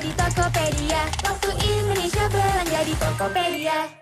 di Tokopedia. Waktu Indonesia belanja di Tokopedia.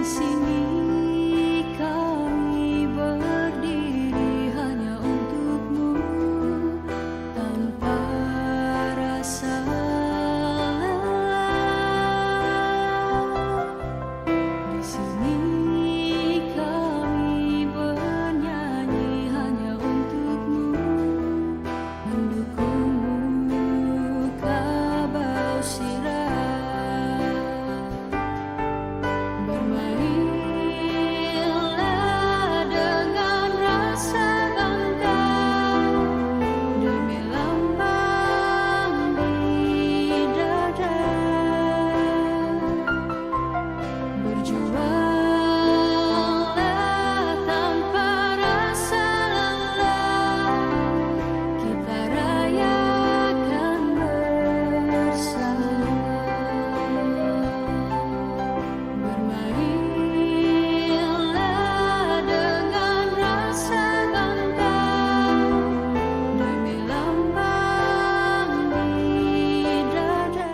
sini kami berdiri hanya untukmu, tanpa rasa lelah. Di sini kami bernyanyi hanya untukmu, mendukungmu kabau sirah. Bermainlah dengan rasa bangga demi lambang di dada. Berjuanglah tanpa rasa lelah, kita rayakan bersama. Bermainlah dengan rasa bangga demi lambang di dada.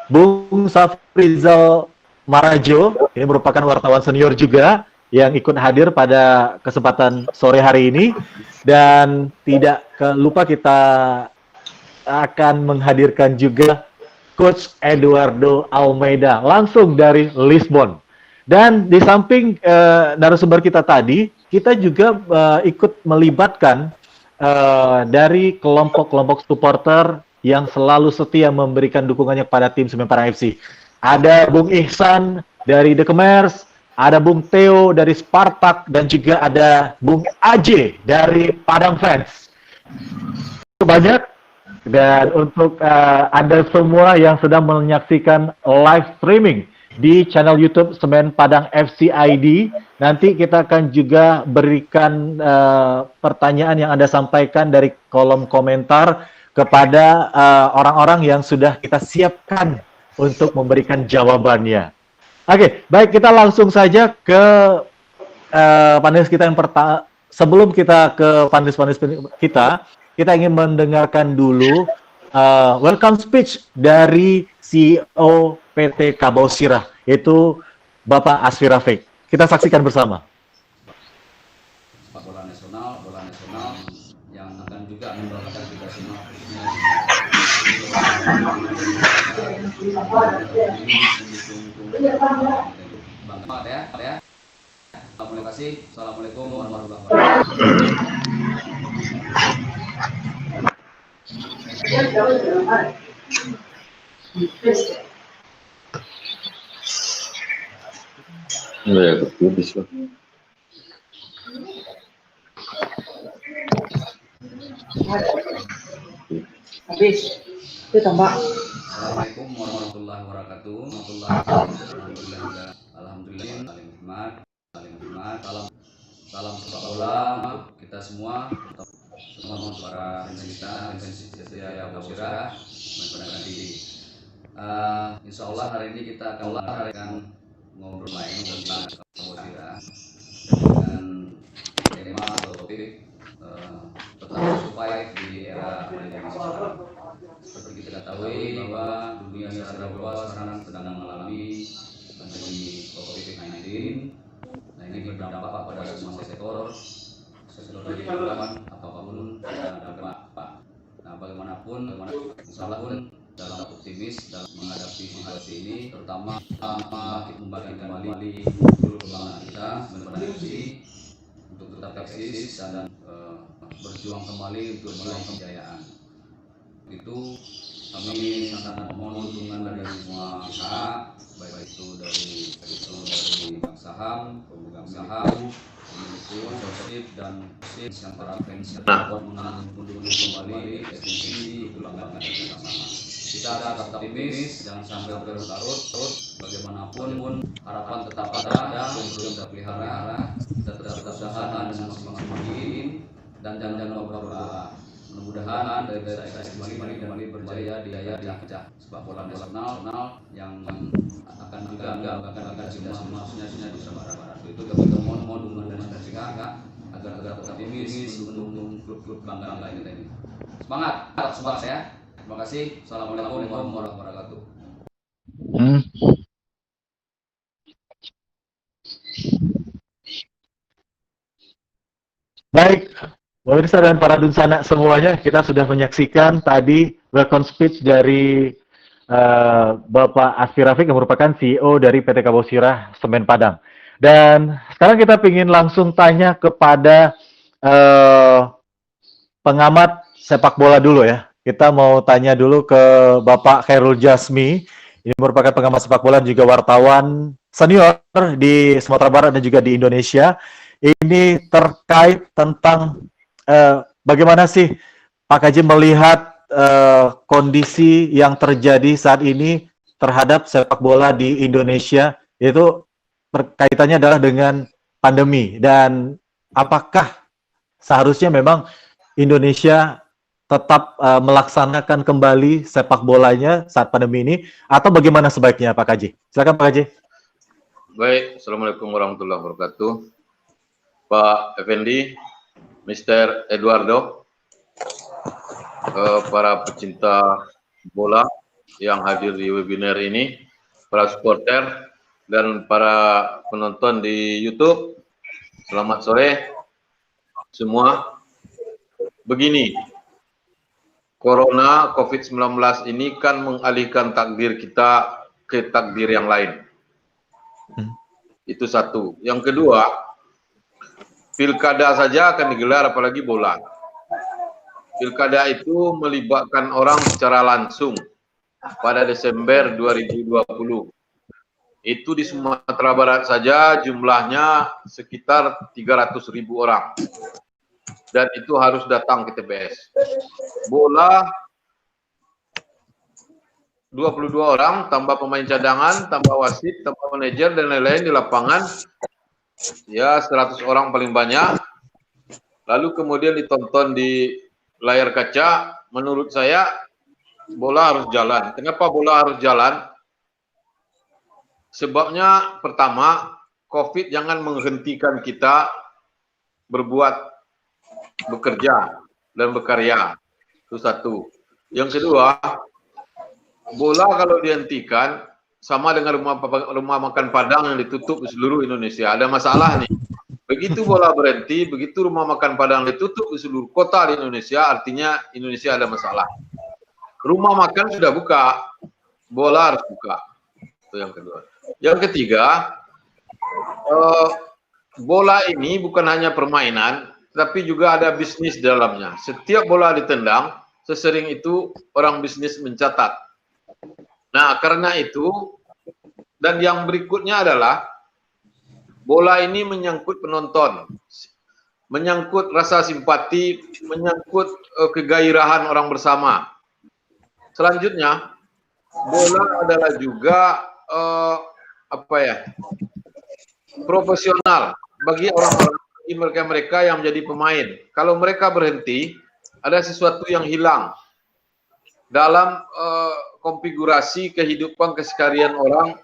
Bung Safrizal Marajo, ini merupakan wartawan senior juga yang ikut hadir pada kesempatan sore hari ini. Dan tidak lupa kita akan menghadirkan juga Coach Eduardo Almeida langsung dari Lisbon. Dan di samping narasumber kita tadi, kita juga ikut melibatkan dari kelompok-kelompok supporter yang selalu setia memberikan dukungannya kepada tim Semen Padang FC. Ada Bung Ihsan dari The Kemers, ada Bung Theo dari Spartak, dan juga ada Bung Aje dari Padang Fans. Banyak. Dan untuk Anda semua yang sedang menyaksikan live streaming di channel YouTube Semen Padang FC ID, nanti kita akan juga berikan pertanyaan yang Anda sampaikan dari kolom komentar kepada orang-orang yang sudah kita siapkan untuk memberikan jawabannya. Oke, baik, kita langsung saja ke panelis kita yang pertama. Sebelum kita ke panelis-panelis kita ingin mendengarkan dulu welcome speech dari CEO PT Kabau Sirah, yaitu Bapak Asfi Rafiq. Kita saksikan bersama. Bola nasional yang akan juga membanggakan kita semua. Bangga ya. Terima kasih. Assalamualaikum warahmatullahi wabarakatuh. Habis itu tambah. Assalamualaikum warahmatullahi wabarakatuh. Alhamdulillah. Salam sepak bola untuk kita semua, terutama para fans setia Kabau Sirah. Insya Allah hari ini kita akan ngobrol lain tentang Kabau Sirah dengan tema atau topik tetap supaya di era pandemi sekarang. Seperti kita ketahui bahwa dunia sepak bola sekarang sedang mengalami pandemi COVID-19. Nah, ini berdampak pada semua sektor kehidupan apapun dan dampak. Nah, bagaimanapun, insyaallah pun dalam optimis dalam menghadapi situasi ini, terutama membagi kembali seluruh kebanggaan kita menghadapi untuk tetap eksis dan berjuang kembali untuk meraih kejayaan. Itu kami sangat mohon dukungan dari semua pihak, baik itu dari bank saham, pemegang saham, sponsorship dan yang para fans yang dapat mendukung kembali esensi kebanggaan kita bersama. Kita tetap optimis, jangan sampai berlarut. Bagaimanapun harapan tetap ada, belum terpelihara. Kita tetap usaha dengan semaksimal mungkin dan jangan lupa berdoa. Mudah-mudahan dari saya kembali berjaya di ajang sepak bola nasional yang akan juga akan kita semuanya di Sumatera Barat. Itu kita mohon dukungan dari kita agar tetap optimis untuk klub-klub banggaan kita ini. Semangat ya. Terima kasih. Assalamualaikum warahmatullahi wabarakatuh. Baik, pemirsa dan para dunsana semuanya, kita sudah menyaksikan tadi welcome speech dari Bapak Asfi Rafiq yang merupakan CEO dari PT Kabau Sirah Semen Padang. Dan sekarang kita ingin langsung tanya kepada pengamat sepak bola dulu ya. Kita mau tanya dulu ke Bapak Khairul Jasmi, ini merupakan pengamat sepak bola juga wartawan senior di Sumatera Barat dan juga di Indonesia. Ini terkait tentang bagaimana sih Pak Kaji melihat kondisi yang terjadi saat ini terhadap sepak bola di Indonesia, yaitu kaitannya adalah dengan pandemi, dan apakah seharusnya memang Indonesia tetap melaksanakan kembali sepak bolanya saat pandemi ini, atau bagaimana sebaiknya Pak Kaji? Silakan Pak Kaji. Baik, Assalamualaikum warahmatullahi wabarakatuh. Pak Effendi, Mr. Eduardo, para pecinta bola yang hadir di webinar ini, para supporter dan para penonton di YouTube, selamat sore semua. Begini, Corona COVID-19 ini kan mengalihkan takdir kita ke takdir yang lain. Itu satu. Yang kedua, pilkada saja akan digelar, apalagi bola. Pilkada itu melibatkan orang secara langsung pada Desember 2020. Itu di Sumatera Barat saja jumlahnya sekitar 300.000 orang. Dan itu harus datang ke TPS. Bola 22 orang, tambah pemain cadangan, tambah wasit, tambah manajer, dan lain-lain di lapangan. Ya, 100 orang paling banyak. Lalu kemudian ditonton di layar kaca. Menurut saya, bola harus jalan. Kenapa bola harus jalan? Sebabnya pertama, COVID jangan menghentikan kita bekerja dan berkarya. Itu satu. Yang kedua, bola kalau dihentikan sama dengan rumah makan Padang yang ditutup di seluruh Indonesia. Ada masalah nih. Begitu bola berhenti, begitu rumah makan Padang ditutup di seluruh kota di Indonesia, artinya Indonesia ada masalah. Rumah makan sudah buka, bola harus buka. Itu yang kedua. Yang ketiga, bola ini bukan hanya permainan, tapi juga ada bisnis di dalamnya. Setiap bola ditendang, sesering itu orang bisnis mencatat. Nah, karena itu, dan yang berikutnya adalah, bola ini menyangkut penonton, menyangkut rasa simpati, menyangkut kegairahan orang bersama. Selanjutnya, bola adalah juga profesional bagi orang-orang mereka yang menjadi pemain. Kalau mereka berhenti, ada sesuatu yang hilang dalam konfigurasi kehidupan keseharian orang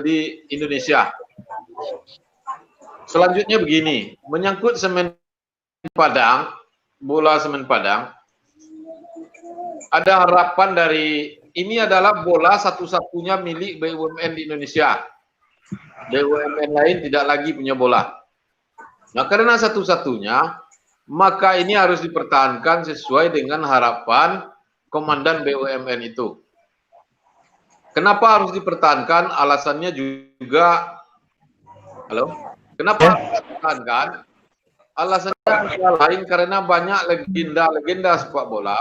di Indonesia. Selanjutnya begini, menyangkut semen Padang, bola semen Padang, ada harapan dari, ini adalah bola satu-satunya milik BUMN di Indonesia. BUMN lain tidak lagi punya bola. Nah, karena satu-satunya, maka ini harus dipertahankan sesuai dengan harapan komandan BUMN itu. Kenapa harus dipertahankan? Alasannya juga, kenapa harus dipertahankan? Alasannya lain karena banyak legenda sepak bola,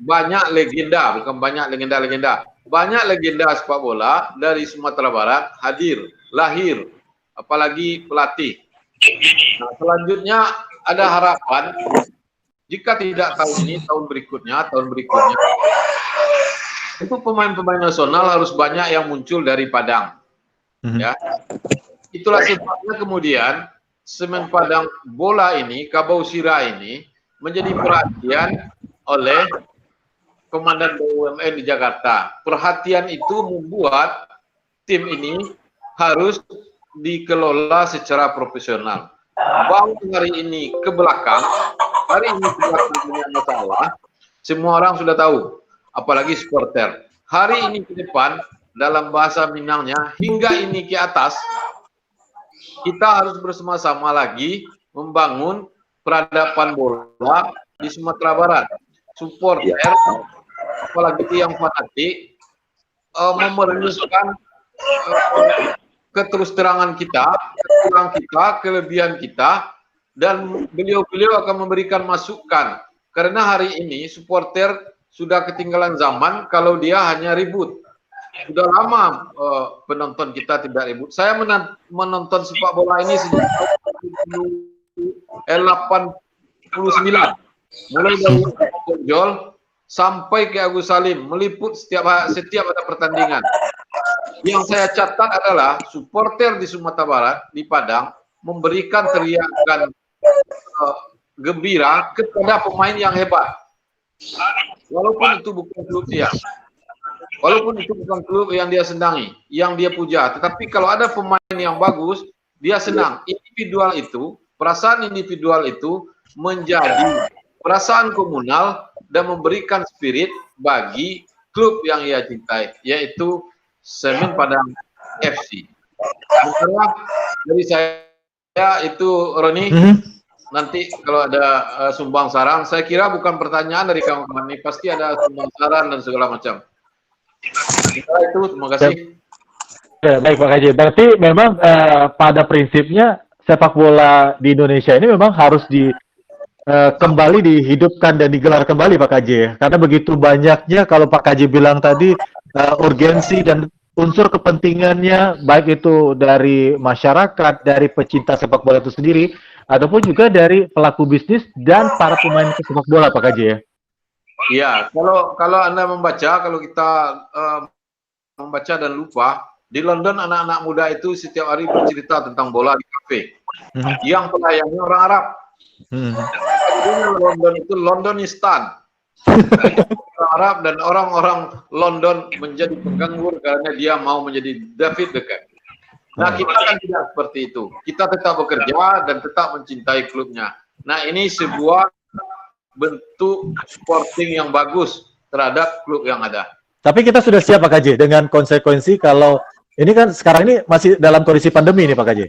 banyak legenda, bukan banyak legenda, banyak legenda sepak bola dari Sumatera Barat hadir, lahir, apalagi pelatih. Nah, selanjutnya ada harapan, jika tidak tahun ini, tahun berikutnya, itu pemain-pemain nasional harus banyak yang muncul dari Padang. Ya, itulah sebabnya kemudian semen Padang bola ini, Kabau Sira ini menjadi perhatian oleh komandan BUMN di Jakarta. Perhatian itu membuat tim ini harus dikelola secara profesional. Bang hari ini ke belakang punya masalah, semua orang sudah tahu, apalagi supporter. Hari ini ke depan, dalam bahasa Minangnya, hingga ini ke atas, kita harus bersama-sama lagi membangun peradaban bola di Sumatera Barat. Supporter, apalagi yang fanatik, memerlukan keterus-terangan kita, kekurangan kita, kelebihan kita, dan beliau-beliau akan memberikan masukan. Karena hari ini supporter sudah ketinggalan zaman kalau dia hanya ribut. Sudah lama penonton kita tidak ribut. Saya menonton sepak bola ini sejak tahun 89. Mulai dari Jol sampai ke Agus Salim, meliput setiap ada pertandingan. Yang saya catat adalah supporter di Sumatera Barat, di Padang, memberikan teriakan gembira kepada pemain yang hebat. Walaupun itu bukan klub dia. Walaupun itu bukan klub yang dia senangi, yang dia puja. Tetapi kalau ada pemain yang bagus, dia senang. Individual itu, perasaan individual itu menjadi perasaan komunal dan memberikan spirit bagi klub yang ia cintai, yaitu Semen Padang FC. Sementara dari saya itu Roni, nanti kalau ada sumbang saran, saya kira bukan pertanyaan dari kawan-kawan ini, pasti ada sumbang saran dan segala macam. Itu terima kasih. Ya, baik Pak Haji. Berarti memang pada prinsipnya sepak bola di Indonesia ini memang harus kembali dihidupkan dan digelar kembali Pak Haji. Karena begitu banyaknya kalau Pak Haji bilang tadi urgensi dan unsur kepentingannya, baik itu dari masyarakat, dari pecinta sepak bola itu sendiri, ataupun juga dari pelaku bisnis dan para pemain sepak bola, Pak KJ ya? Iya, kalau Anda membaca, kalau kita membaca dan lupa, di London anak-anak muda itu setiap hari bercerita tentang bola di kafe. Yang pelayannya orang Arab. London itu Londonistan. Orang Arab dan orang-orang London menjadi penganggur karena dia mau menjadi David Beckham. Nah, kita kan tidak seperti itu. Kita tetap bekerja dan tetap mencintai klubnya. Nah, ini sebuah bentuk supporting yang bagus terhadap klub yang ada. Tapi kita sudah siap Pak KJ dengan konsekuensi kalau ini kan sekarang ini masih dalam kondisi pandemi nih Pak KJ.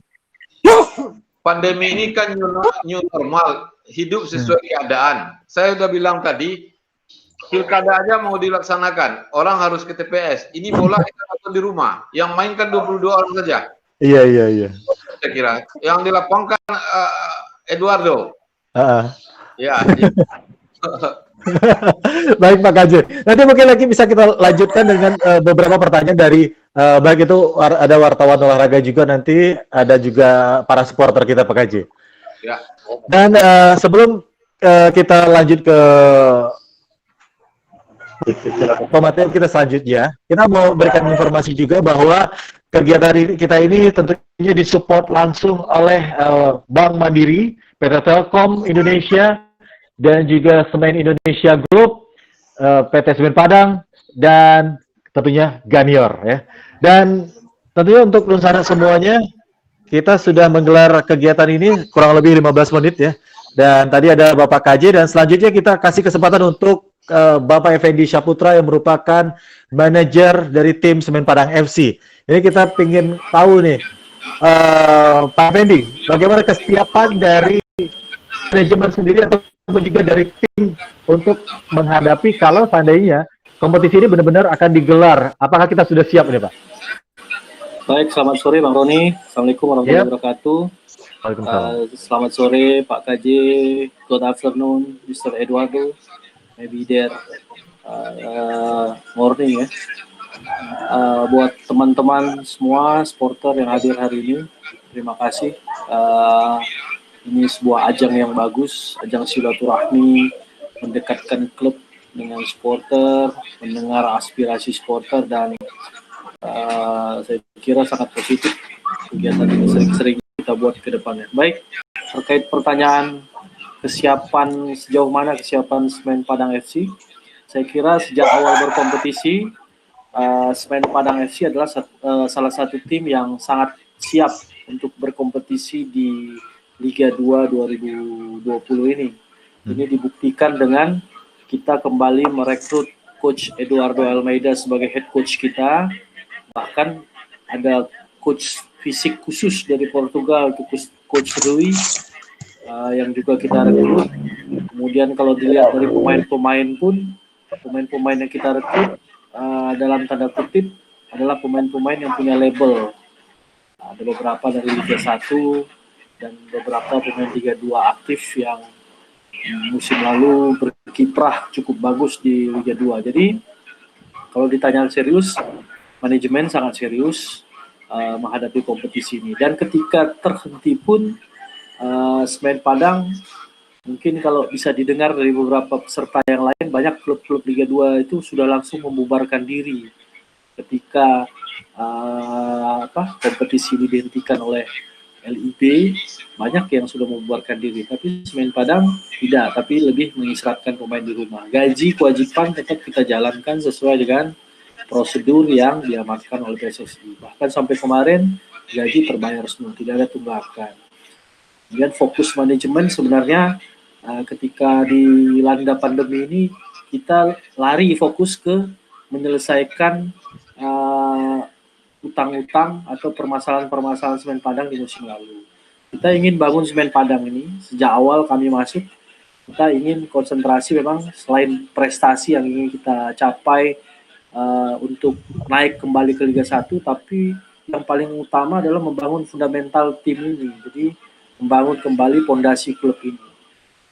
Pandemi ini kan new normal, hidup sesuai keadaan. Saya sudah bilang tadi, pilkada aja mau dilaksanakan, orang harus ke TPS. Ini bola kita nonton di rumah, yang main kan 22 orang saja. Iya. Saya kira, yang di lapangan Eduardo. Ya. Baik Pak KJ. Nanti mungkin lagi bisa kita lanjutkan dengan beberapa pertanyaan dari baik itu ada wartawan olahraga juga, nanti ada juga para supporter kita Pak KJ. Ya. Dan sebelum kita lanjut ke pemateri kita selanjutnya, kita mau berikan informasi juga bahwa kegiatan kita ini tentunya disupport langsung oleh Bank Mandiri, PT Telkom Indonesia, dan juga Semen Indonesia Group, PT Semen Padang, dan tentunya Ganior ya. Dan tentunya untuk Nunsana semuanya, kita sudah menggelar kegiatan ini kurang lebih 15 menit ya. Dan tadi ada Bapak KJ, dan selanjutnya kita kasih kesempatan untuk Bapak Effendi Syaputra yang merupakan manajer dari tim Semen Padang FC. Ini kita ingin tahu nih, Pak Effendi, bagaimana kesiapan dari manajemen sendiri atau juga dari tim untuk menghadapi kalau seandainya kompetisi ini benar-benar akan digelar. Apakah kita sudah siap nih Pak? Baik, selamat sore Bang Roni. Assalamualaikum warahmatullahi wabarakatuh. Selamat sore Pak KJ. Good afternoon Mr. Eduardo. Maybe there morning ya. Buat teman-teman semua supporter yang hadir hari ini, terima kasih. Ini sebuah ajang yang bagus, ajang silaturahmi, mendekatkan klub dengan supporter, mendengar aspirasi supporter, dan saya kira sangat positif kegiatan ini sering-sering kita buat ke depannya. Baik, terkait pertanyaan kesiapan, sejauh mana kesiapan Semen Padang FC, saya kira sejak awal berkompetisi, Semen Padang FC adalah salah satu tim yang sangat siap untuk berkompetisi di Liga 2 2020 ini. Ini dibuktikan dengan kita kembali merekrut Coach Eduardo Almeida sebagai head coach kita. Bahkan ada coach fisik khusus dari Portugal, Coach Rui, yang juga kita rekrut. Kemudian kalau dilihat dari pemain-pemain pun, pemain-pemain yang kita rekrut dalam tanda kutip adalah pemain-pemain yang punya label. Ada beberapa dari Liga 1, dan beberapa pemain Liga 2 aktif yang musim lalu berkiprah cukup bagus di Liga 2. Jadi kalau ditanya serius, manajemen sangat serius menghadapi kompetisi ini. Dan ketika terhenti pun Semen Padang, mungkin kalau bisa didengar dari beberapa peserta yang lain, banyak klub-klub Liga 2 itu sudah langsung membubarkan diri ketika kompetisi ini dihentikan oleh LIB. Banyak yang sudah membubarkan diri, tapi Semen Padang tidak, tapi lebih mengisyaratkan pemain di rumah. Gaji kewajiban tetap kita jalankan sesuai dengan prosedur yang diamankan oleh PSSI. Bahkan sampai kemarin gaji terbayar semua, tidak ada tunggakan. Dan fokus manajemen sebenarnya ketika dilanda pandemi ini, kita lari fokus ke menyelesaikan utang-utang atau permasalahan-permasalahan Semen Padang di musim lalu. Kita ingin bangun Semen Padang ini, sejak awal kami masuk, kita ingin konsentrasi memang selain prestasi yang ingin kita capai untuk naik kembali ke Liga 1, tapi yang paling utama adalah membangun fundamental tim ini. Jadi membangun kembali fondasi klub ini.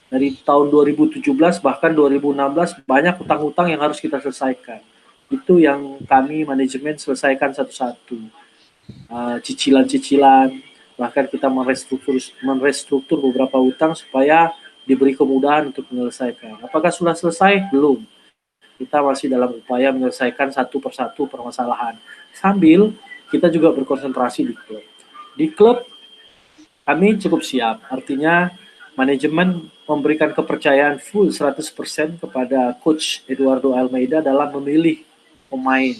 Dari tahun 2017 bahkan 2016 banyak utang-utang yang harus kita selesaikan. Itu yang kami manajemen selesaikan satu-satu. Cicilan-cicilan, bahkan kita merestruktur beberapa utang supaya diberi kemudahan untuk menyelesaikan. Apakah sudah selesai? Belum. Kita masih dalam upaya menyelesaikan satu persatu permasalahan. Sambil kita juga berkonsentrasi di klub. Di klub kami cukup siap, artinya manajemen memberikan kepercayaan full 100% kepada Coach Eduardo Almeida dalam memilih pemain.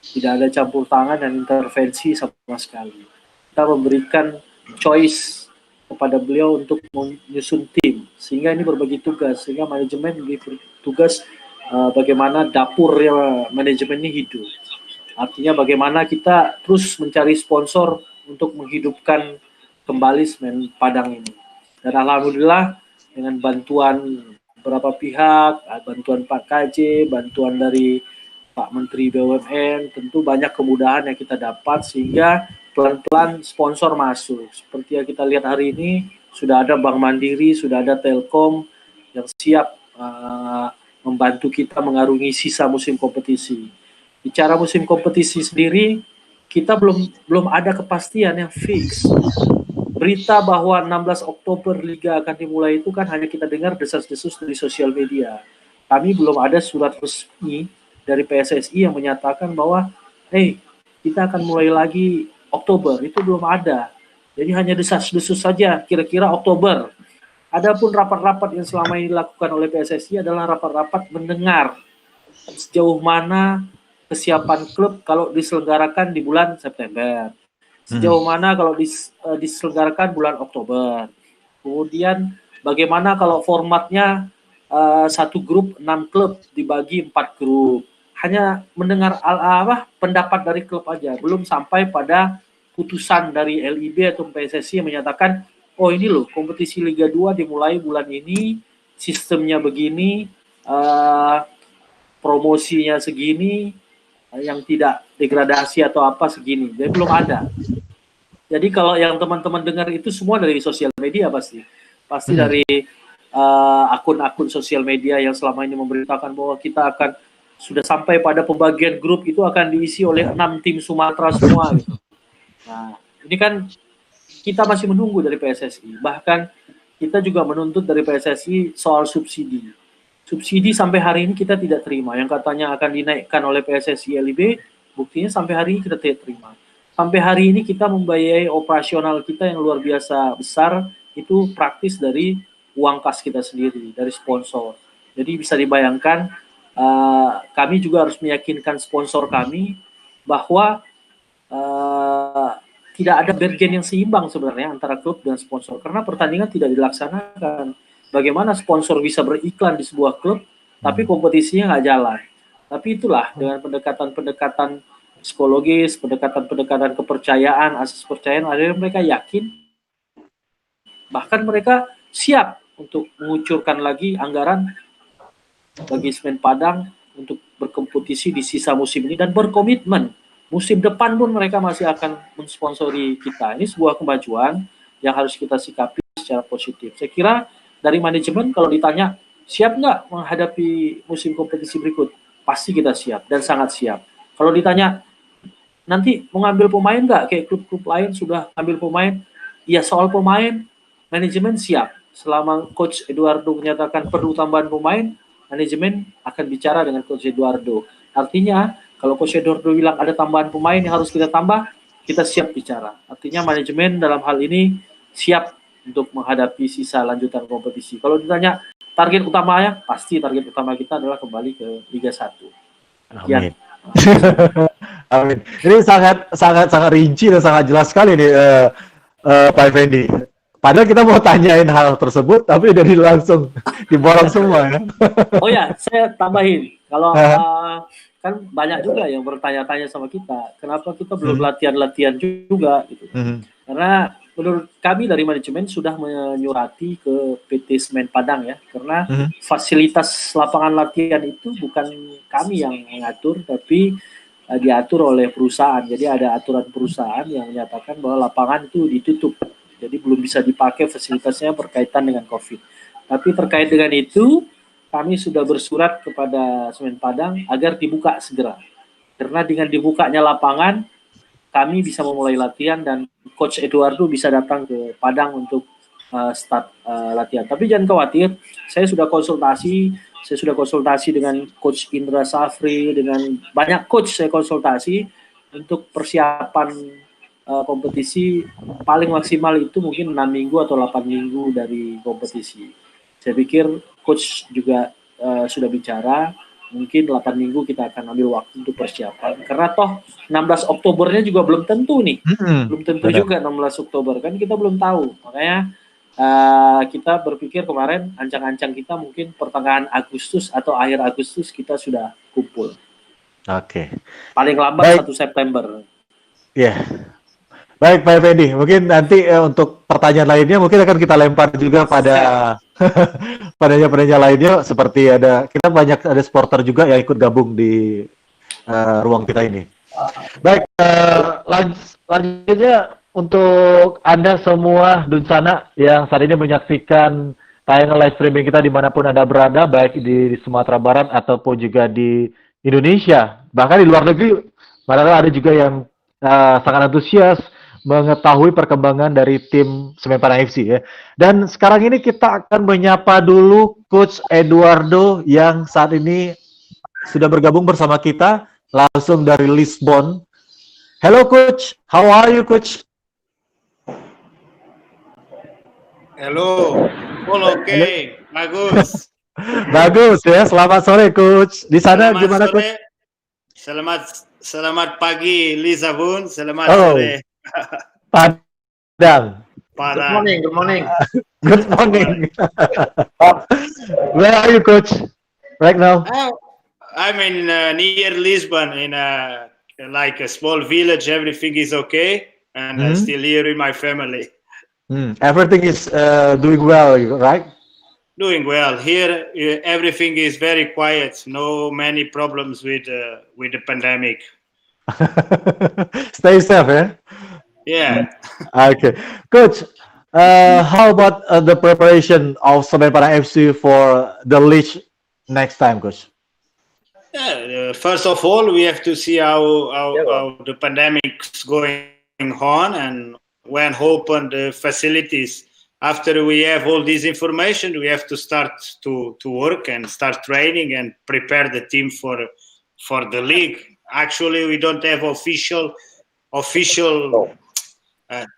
Tidak ada campur tangan dan intervensi sama sekali. Kita memberikan choice kepada beliau untuk menyusun tim, sehingga ini berbagi tugas, sehingga manajemen diberi tugas bagaimana dapur manajemen ini hidup. Artinya bagaimana kita terus mencari sponsor untuk menghidupkan kembali Semen Padang ini. Dan alhamdulillah dengan bantuan beberapa pihak, bantuan Pak KJ, bantuan dari Pak Menteri BUMN, tentu banyak kemudahan yang kita dapat sehingga pelan-pelan sponsor masuk. Seperti yang kita lihat hari ini, sudah ada Bank Mandiri, sudah ada Telkom yang siap membantu kita mengarungi sisa musim kompetisi. Bicara musim kompetisi sendiri, kita belum ada kepastian yang fix. Berita bahwa 16 Oktober Liga akan dimulai itu kan hanya kita dengar desas-desus dari sosial media. Kami belum ada surat resmi dari PSSI yang menyatakan bahwa kita akan mulai lagi Oktober, itu belum ada. Jadi hanya desas-desus saja, kira-kira Oktober. Adapun rapat-rapat yang selama ini dilakukan oleh PSSI adalah rapat-rapat mendengar sejauh mana kesiapan klub kalau diselenggarakan di bulan September. Sejauh mana kalau diselenggarakan bulan Oktober. Kemudian bagaimana kalau formatnya satu grup 6 klub dibagi 4 grup. Hanya mendengar pendapat dari klub aja, belum sampai pada putusan dari LIB atau PSSI yang menyatakan, oh ini loh kompetisi Liga 2 dimulai bulan ini, sistemnya begini, promosinya segini, yang tidak degradasi atau apa segini. Jadi belum ada. Jadi kalau yang teman-teman dengar itu semua dari sosial media pasti dari akun-akun sosial media yang selama ini memberitakan bahwa kita akan sudah sampai pada pembagian grup itu akan diisi oleh 6 tim Sumatera semua. Gitu. Nah, ini kan kita masih menunggu dari PSSI. Bahkan kita juga menuntut dari PSSI soal subsidi. Subsidi sampai hari ini kita tidak terima. Yang katanya akan dinaikkan oleh PSSI LIB, buktinya sampai hari ini kita tidak terima. Sampai hari ini kita membiayai operasional kita yang luar biasa besar, itu praktis dari uang kas kita sendiri, dari sponsor. Jadi bisa dibayangkan, kami juga harus meyakinkan sponsor kami bahwa tidak ada bergen yang seimbang sebenarnya antara klub dan sponsor. Karena pertandingan tidak dilaksanakan. Bagaimana sponsor bisa beriklan di sebuah klub, tapi kompetisinya nggak jalan. Tapi itulah dengan pendekatan-pendekatan psikologis, pendekatan-pendekatan kepercayaan, asas kepercayaan, akhirnya mereka yakin, bahkan mereka siap untuk mengucurkan lagi anggaran bagi Semen Padang untuk berkompetisi di sisa musim ini dan berkomitmen musim depan pun mereka masih akan mensponsori kita. Ini sebuah kemajuan yang harus kita sikapi secara positif. Saya kira dari manajemen kalau ditanya siap nggak menghadapi musim kompetisi berikut, pasti kita siap dan sangat siap. Kalau ditanya nanti mau ngambil pemain nggak kayak klub-klub lain sudah ambil pemain, ya soal pemain manajemen siap. Selama Coach Eduardo menyatakan perlu tambahan pemain, manajemen akan bicara dengan Coach Eduardo. Artinya kalau Coach Eduardo bilang ada tambahan pemain yang harus kita tambah, kita siap bicara. Artinya manajemen dalam hal ini siap untuk menghadapi sisa lanjutan kompetisi. Kalau ditanya target utamanya, pasti target utama kita adalah kembali ke Liga 1. Amin. Amin. Ini sangat rinci dan sangat jelas sekali nih Pak Effendi. Padahal kita mau tanyain hal tersebut, tapi dari langsung diborong semua ya. Oh ya, saya tambahin. Kalau kan banyak juga yang bertanya-tanya sama kita, kenapa kita belum latihan-latihan juga gitu. Karena menurut kami dari manajemen sudah menyurati ke PT Semen Padang ya, karena fasilitas lapangan latihan itu bukan kami yang mengatur, tapi diatur oleh perusahaan. Jadi ada aturan perusahaan yang menyatakan bahwa lapangan itu ditutup, jadi belum bisa dipakai fasilitasnya berkaitan dengan COVID. Tapi terkait dengan itu, kami sudah bersurat kepada Semen Padang agar dibuka segera. Karena dengan dibukanya lapangan, kami bisa memulai latihan dan Coach Eduardo bisa datang ke Padang untuk start latihan. Tapi jangan khawatir, saya sudah konsultasi dengan Coach Indra Safri, dengan banyak coach saya konsultasi untuk persiapan kompetisi paling maksimal itu mungkin 6 minggu atau 8 minggu dari kompetisi. Saya pikir coach juga sudah bicara, mungkin 8 minggu kita akan ambil waktu untuk persiapan. Karena toh 16 Oktobernya juga belum tentu nih. Belum tentu juga 16 Oktober, kan kita belum tahu. Makanya kita berpikir kemarin ancang-ancang kita mungkin pertengahan Agustus atau akhir Agustus kita sudah kumpul. Oke. Paling lambat 1 September. Ya. Baik Pak Effendi, mungkin nanti untuk pertanyaan lainnya mungkin akan kita lempar juga pada penanya-penanya lainnya, seperti kita banyak ada supporter juga yang ikut gabung di ruang kita ini. Baik, lanjutnya untuk Anda semua Dunsana yang saat ini menyaksikan tayangan live streaming kita dimanapun Anda berada, baik di Sumatera Barat ataupun juga di Indonesia, bahkan di luar negeri, padahal ada juga yang sangat antusias mengetahui perkembangan dari tim Semen Padang FC ya. Dan sekarang ini kita akan menyapa dulu Coach Eduardo yang saat ini sudah bergabung bersama kita langsung dari Lisbon. Hello Coach, how are you Coach? Hello, all okay, bagus. Bagus ya, selamat sore Coach. Di sana Selamat gimana sore. Coach? Selamat pagi Lisabon, selamat Oh. sore. Padang. Good morning, good morning. Good morning. Where are you Coach right now? I'm in near Lisbon in like a small village. Everything is okay, and I'm still here with my family. Everything is doing well, right? Doing well here. Everything is very quiet. No many problems with the pandemic. Stay safe, eh? Yeah. Okay, Coach. How about the preparation of Semen Padang FC for the league next time, Coach? Yeah, first of all, we have to see how the pandemic's going on and when open the facilities. After we have all this information, we have to start to work and start training and prepare the team for the league. Actually, we don't have official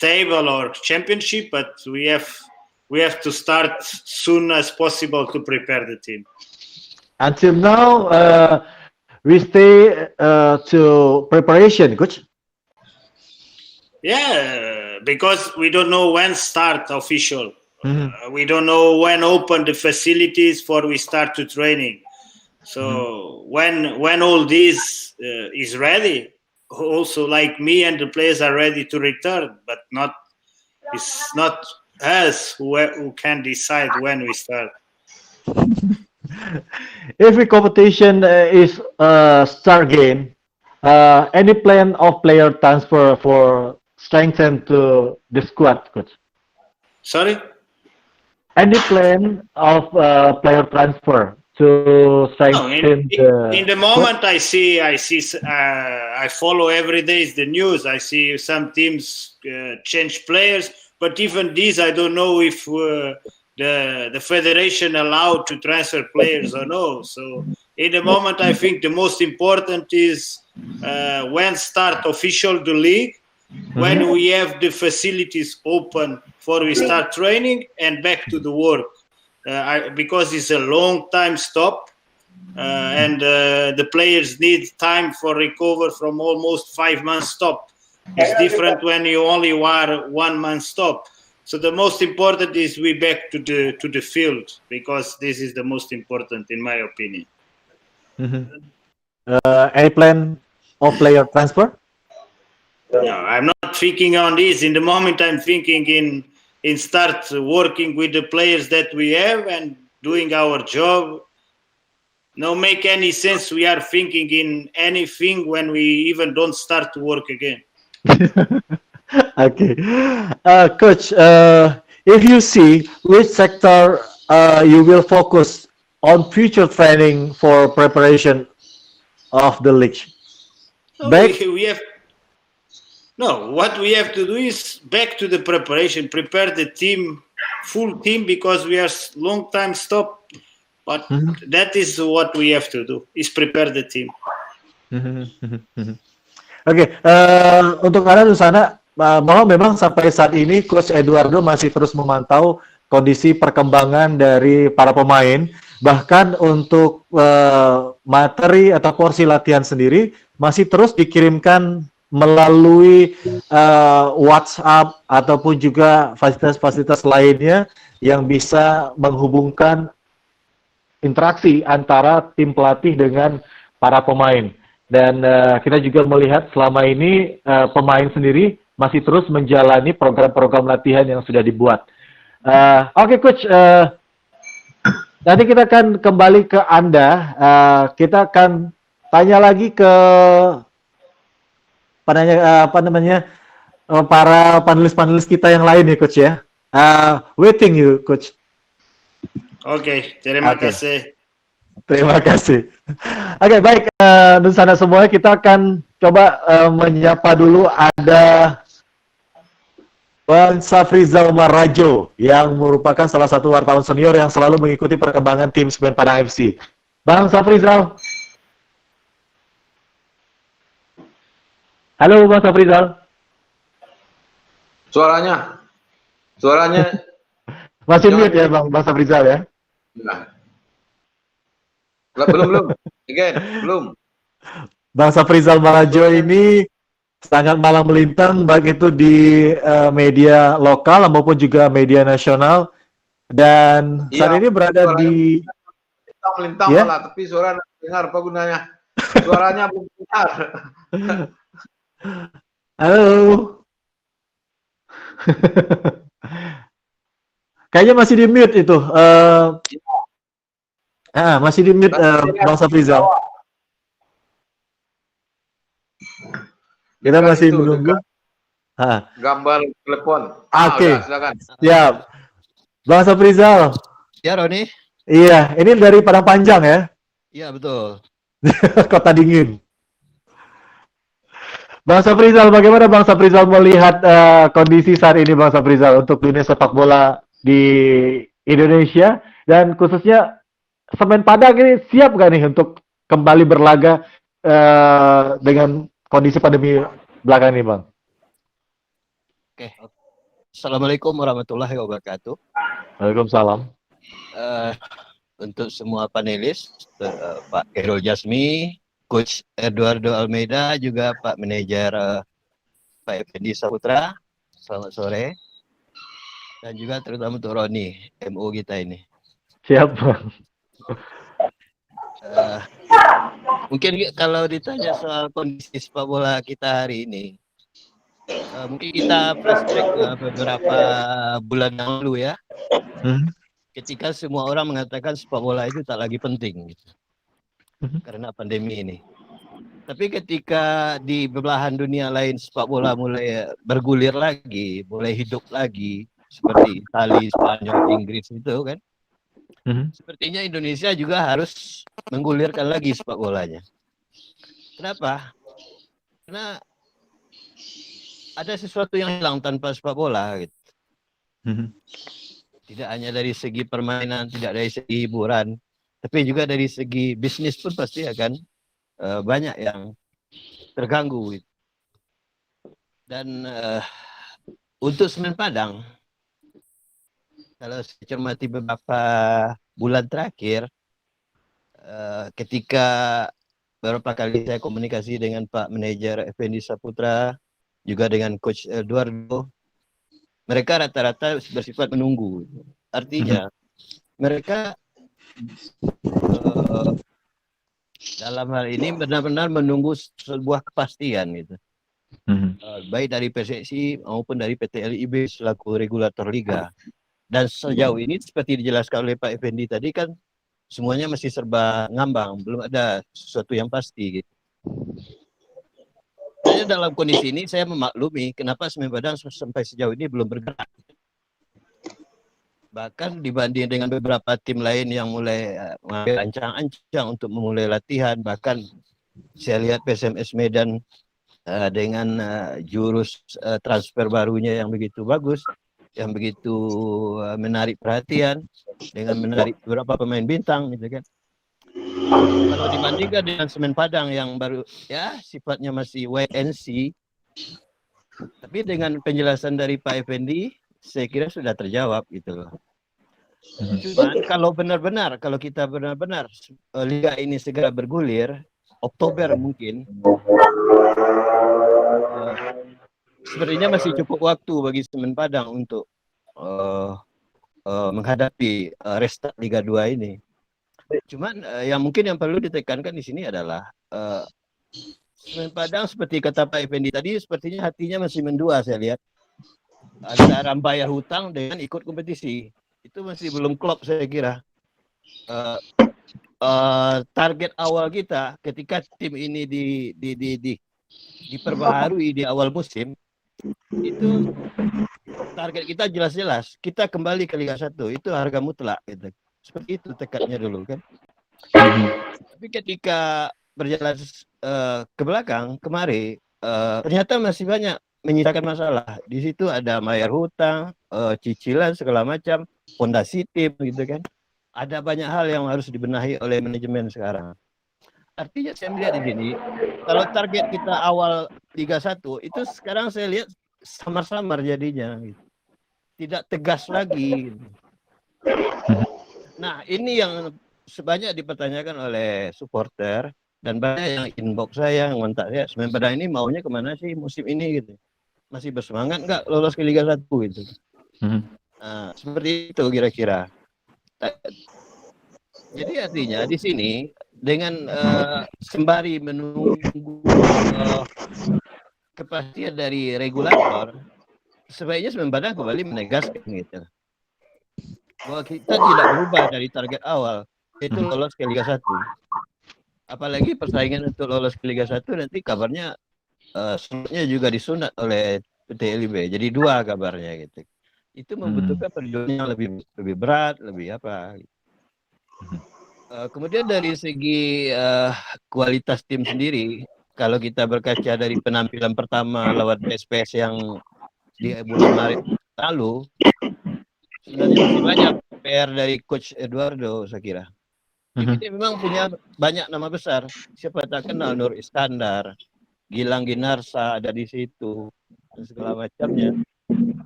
table or championship, but we have to start soon as possible to prepare the team. Until now, we stay to preparation, Coach. Yeah, because we don't know when start official. We don't know when open the facilities for we start to training. So when all this is ready, also like me and the players are ready to return, but it's not us who can decide when we start. Every competition is a start game. Any plan of player transfer for strengthen to the squad, Coach? Sorry? Any plan of player transfer to strengthen in the moment I follow every day the news. I see some teams change players, but even these I don't know if the federation allowed to transfer players or no. So in the moment I think the most important is when start official the league, when we have the facilities open for we start training and back to the work. Because it's a long time stop and the players need time for recover from almost 5 months stop. It's different when you only are 1 month stop. So the most important is we back to the field, because this is the most important in my opinion. any plan of player transfer? No, I'm not thinking on this. In the moment, I'm thinking in start working with the players that we have and doing our job. No make any sense we are thinking in anything when we even don't start to work again. Okay. Coach, if you see which sector you will focus on future training for preparation of the league? No, Back. we have no. What we have to do is back to the preparation, prepare the team, full team, because we are long time stop. But that is what we have to do, is prepare the team. Oke, untuk Anda di sana, bahwa memang sampai saat ini Coach Eduardo masih terus memantau kondisi perkembangan dari para pemain, bahkan untuk materi atau porsi latihan sendiri masih terus dikirimkan melalui WhatsApp ataupun juga fasilitas-fasilitas lainnya yang bisa menghubungkan interaksi antara tim pelatih dengan para pemain. Dan kita juga melihat selama ini pemain sendiri masih terus menjalani program-program latihan yang sudah dibuat. Oke, Coach, nanti kita akan kembali ke Anda. Kita akan tanya lagi ke para panelis-panelis kita yang lain ya, Coach ya. Waiting you, Coach. Oke, terima kasih. Terima kasih. Oke, baik, Nusana semuanya, kita akan coba menyapa dulu ada Bang Safrizal Marajo yang merupakan salah satu wartawan senior yang selalu mengikuti perkembangan tim Semen Padang FC. Bang Safrizal. Halo, Bang Safrizal. Suaranya masih mute ya, Bang Safrizal ya? Nah. Belum. Again, belum. Bang Safrizal Marajo ini sangat malang melintang baik itu di media lokal maupun juga media nasional, dan saat ini berada di melintang ya? malah, tapi suara dengar apa gunanya? Suaranya belum dengar. Halo. Kayaknya masih di mute itu. Masih di mute Bang Safrizal. Kita masih menunggu. Gambar telepon. Oke. Silakan. Siap. Bang Safrizal. Ya, Roni. Iya, ini dari Padang Panjang ya? Iya, betul. Kota dingin. Bang Safrizal, bagaimana Bang Safrizal melihat kondisi saat ini Bang Safrizal untuk dunia sepak bola di Indonesia, dan khususnya Semen Padang ini siap nggak nih untuk kembali berlaga dengan kondisi pandemi belakang ini, Bang? Oke. Assalamualaikum warahmatullahi wabarakatuh. Waalaikumsalam. Untuk semua panelis, Pak Khairul Jasmi, Coach Eduardo Almeida, juga Pak Manajer Pak Effendi Saputra, selamat sore. Dan juga terutama untuk Roni, MO kita ini. Siap, Bang. Mungkin kalau ditanya soal kondisi sepak bola kita hari ini, mungkin kita flashback beberapa bulan yang lalu ya. Ketika semua orang mengatakan sepak bola itu tak lagi penting gitu, karena pandemi ini. Tapi ketika di belahan dunia lain sepak bola mulai bergulir lagi, mulai hidup lagi, seperti Italia, Spanyol, Inggris itu kan, sepertinya Indonesia juga harus menggulirkan lagi sepak bolanya. Kenapa? Karena ada sesuatu yang hilang tanpa sepak bola gitu. Tidak hanya dari segi permainan, tidak dari segi hiburan, tapi juga dari segi bisnis pun pasti akan banyak yang terganggu. Gitu. Dan untuk Semen Padang, kalau saya cermati beberapa bulan terakhir, ketika beberapa kali saya komunikasi dengan Pak Manajer Effendi Saputra, juga dengan Coach Eduardo, mereka rata-rata bersifat menunggu. Artinya mereka dalam hal ini benar-benar menunggu sebuah kepastian gitu. Baik dari PSSI maupun dari PT LIB selaku regulator liga. Dan sejauh ini seperti dijelaskan oleh Pak Effendi tadi kan semuanya masih serba ngambang, belum ada sesuatu yang pasti gitu. Saya dalam kondisi ini saya memaklumi kenapa Semen Padang sampai sejauh ini belum bergerak. Bahkan dibanding dengan beberapa tim lain yang mulai mengambil ancang-ancang untuk memulai latihan, bahkan saya lihat PSMS Medan dengan jurus transfer barunya yang begitu bagus, yang begitu menarik perhatian, dengan menarik beberapa pemain bintang gitu kan. Kalau dibandingkan dengan Semen Padang yang baru ya sifatnya masih wait and see, tapi dengan penjelasan dari Pak Effendi, saya kira sudah terjawab gitu loh. Cuman kalau benar-benar, kalau kita benar-benar liga ini segera bergulir, Oktober mungkin, sebenarnya masih cukup waktu bagi Semen Padang untuk menghadapi restart Liga 2 ini. Cuman yang mungkin yang perlu ditekankan di sini adalah Semen Padang seperti kata Pak Effendi tadi, sepertinya hatinya masih mendua saya lihat. Antara bayar hutang dengan ikut kompetisi. Itu masih belum klop saya kira. Target awal kita ketika tim ini diperbaharui di awal musim, itu target kita jelas-jelas kita kembali ke Liga 1, itu harga mutlak gitu. Seperti itu tekadnya dulu kan. Tapi ketika berjalan ke belakang kemarin, ternyata masih banyak menyisakan masalah. Di situ ada bayar hutang, cicilan segala macam, fondasi tim gitu kan. Ada banyak hal yang harus dibenahi oleh manajemen sekarang. Artinya saya melihat di sini, kalau target kita awal Liga 1, itu sekarang saya lihat samar-samar jadinya. Gitu. Tidak tegas lagi. Gitu. Nah, ini yang sebanyak dipertanyakan oleh supporter, dan banyak yang inbox saya, yang kontak saya, Semen Padang ini maunya kemana sih musim ini gitu. Masih bersemangat nggak lolos ke Liga 1 gitu. Nah, seperti itu kira-kira. Jadi artinya di sini dengan sembari menunggu kepastian dari regulator, sebaiknya Semen Padang kembali menegaskan gitu. Bahwa kita tidak berubah dari target awal, yaitu lolos ke Liga 1. Apalagi persaingan untuk lolos ke Liga 1 nanti kabarnya sunatnya juga disunat oleh PT LIB. Jadi 2 kabarnya gitu. Itu membutuhkan perjuangan yang lebih berat, lebih apa. Gitu. Kemudian dari segi kualitas tim sendiri, kalau kita berkaca dari penampilan pertama lawan PSPS yang di bulan Maret lalu, sebenarnya masih banyak PR dari Coach Eduardo saya kira. Jadi memang punya banyak nama besar. Siapa tak kenal Nur Iskandar, Gilang Ginarsa ada di situ, dan segala macamnya.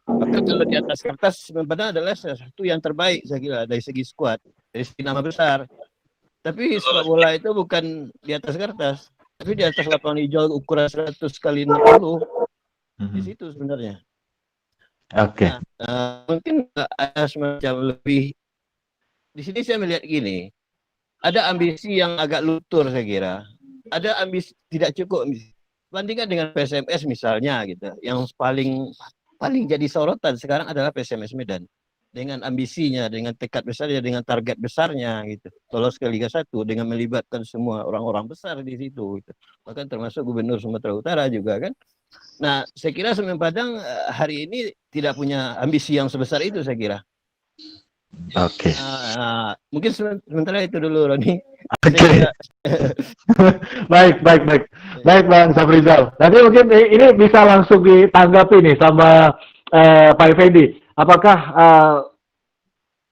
Bahkan kalau di atas kertas sebenarnya adalah salah satu yang terbaik saya kira dari segi skuad, dari segi nama besar. Tapi sepak bola itu bukan di atas kertas, tapi di atas lapangan hijau ukuran 100 kali 60. Di situ sebenarnya. Oke. Nah, mungkin ada semacam lebih. Di sini saya melihat gini, ada ambisi yang agak luntur saya kira. Ada ambisi tidak cukup. Bandingkan dengan PSMS misalnya gitu, yang paling jadi sorotan sekarang adalah PSMS Medan. Dengan ambisinya, dengan tekad besarnya, dengan target besarnya gitu. Lolos ke Liga 1 dengan melibatkan semua orang-orang besar di situ gitu. Bahkan termasuk Gubernur Sumatera Utara juga kan. Nah, saya kira Semen Padang hari ini tidak punya ambisi yang sebesar itu saya kira. Oke. Mungkin sementara itu dulu Roni. Oke. Baik Bang Safrizal. Nanti mungkin ini bisa langsung ditanggapi nih sama Pak Effendi. Apakah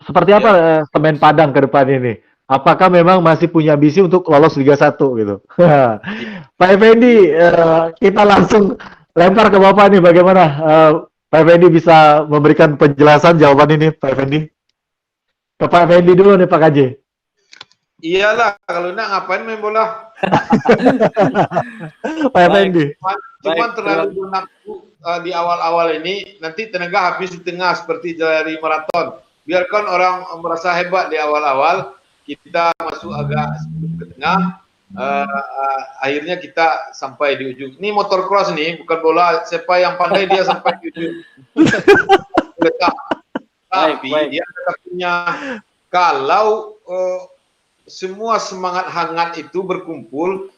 seperti apa Semen Padang ke depan ini? Apakah memang masih punya ambisi untuk lolos Liga 1 gitu? Pak Effendi, kita langsung lempar ke Bapak nih, bagaimana Pak Effendi bisa memberikan penjelasan jawaban ini, Pak Effendi? Ke Pak Effendi dulu nih, Pak Kaji. Iyalah, kalau nak ngapain main bola? Pak Effendi. Cuman terlalu nafsu di awal-awal ini, nanti tenaga habis di tengah seperti dari maraton. Biarkan orang merasa hebat di awal-awal, kita masuk agak ke tengah, akhirnya kita sampai di ujung. Ini motor cross nih, bukan bola. Siapa yang pandai dia sampai di ujung. Tapi dia tetap punya, kalau semua semangat hangat itu berkumpul,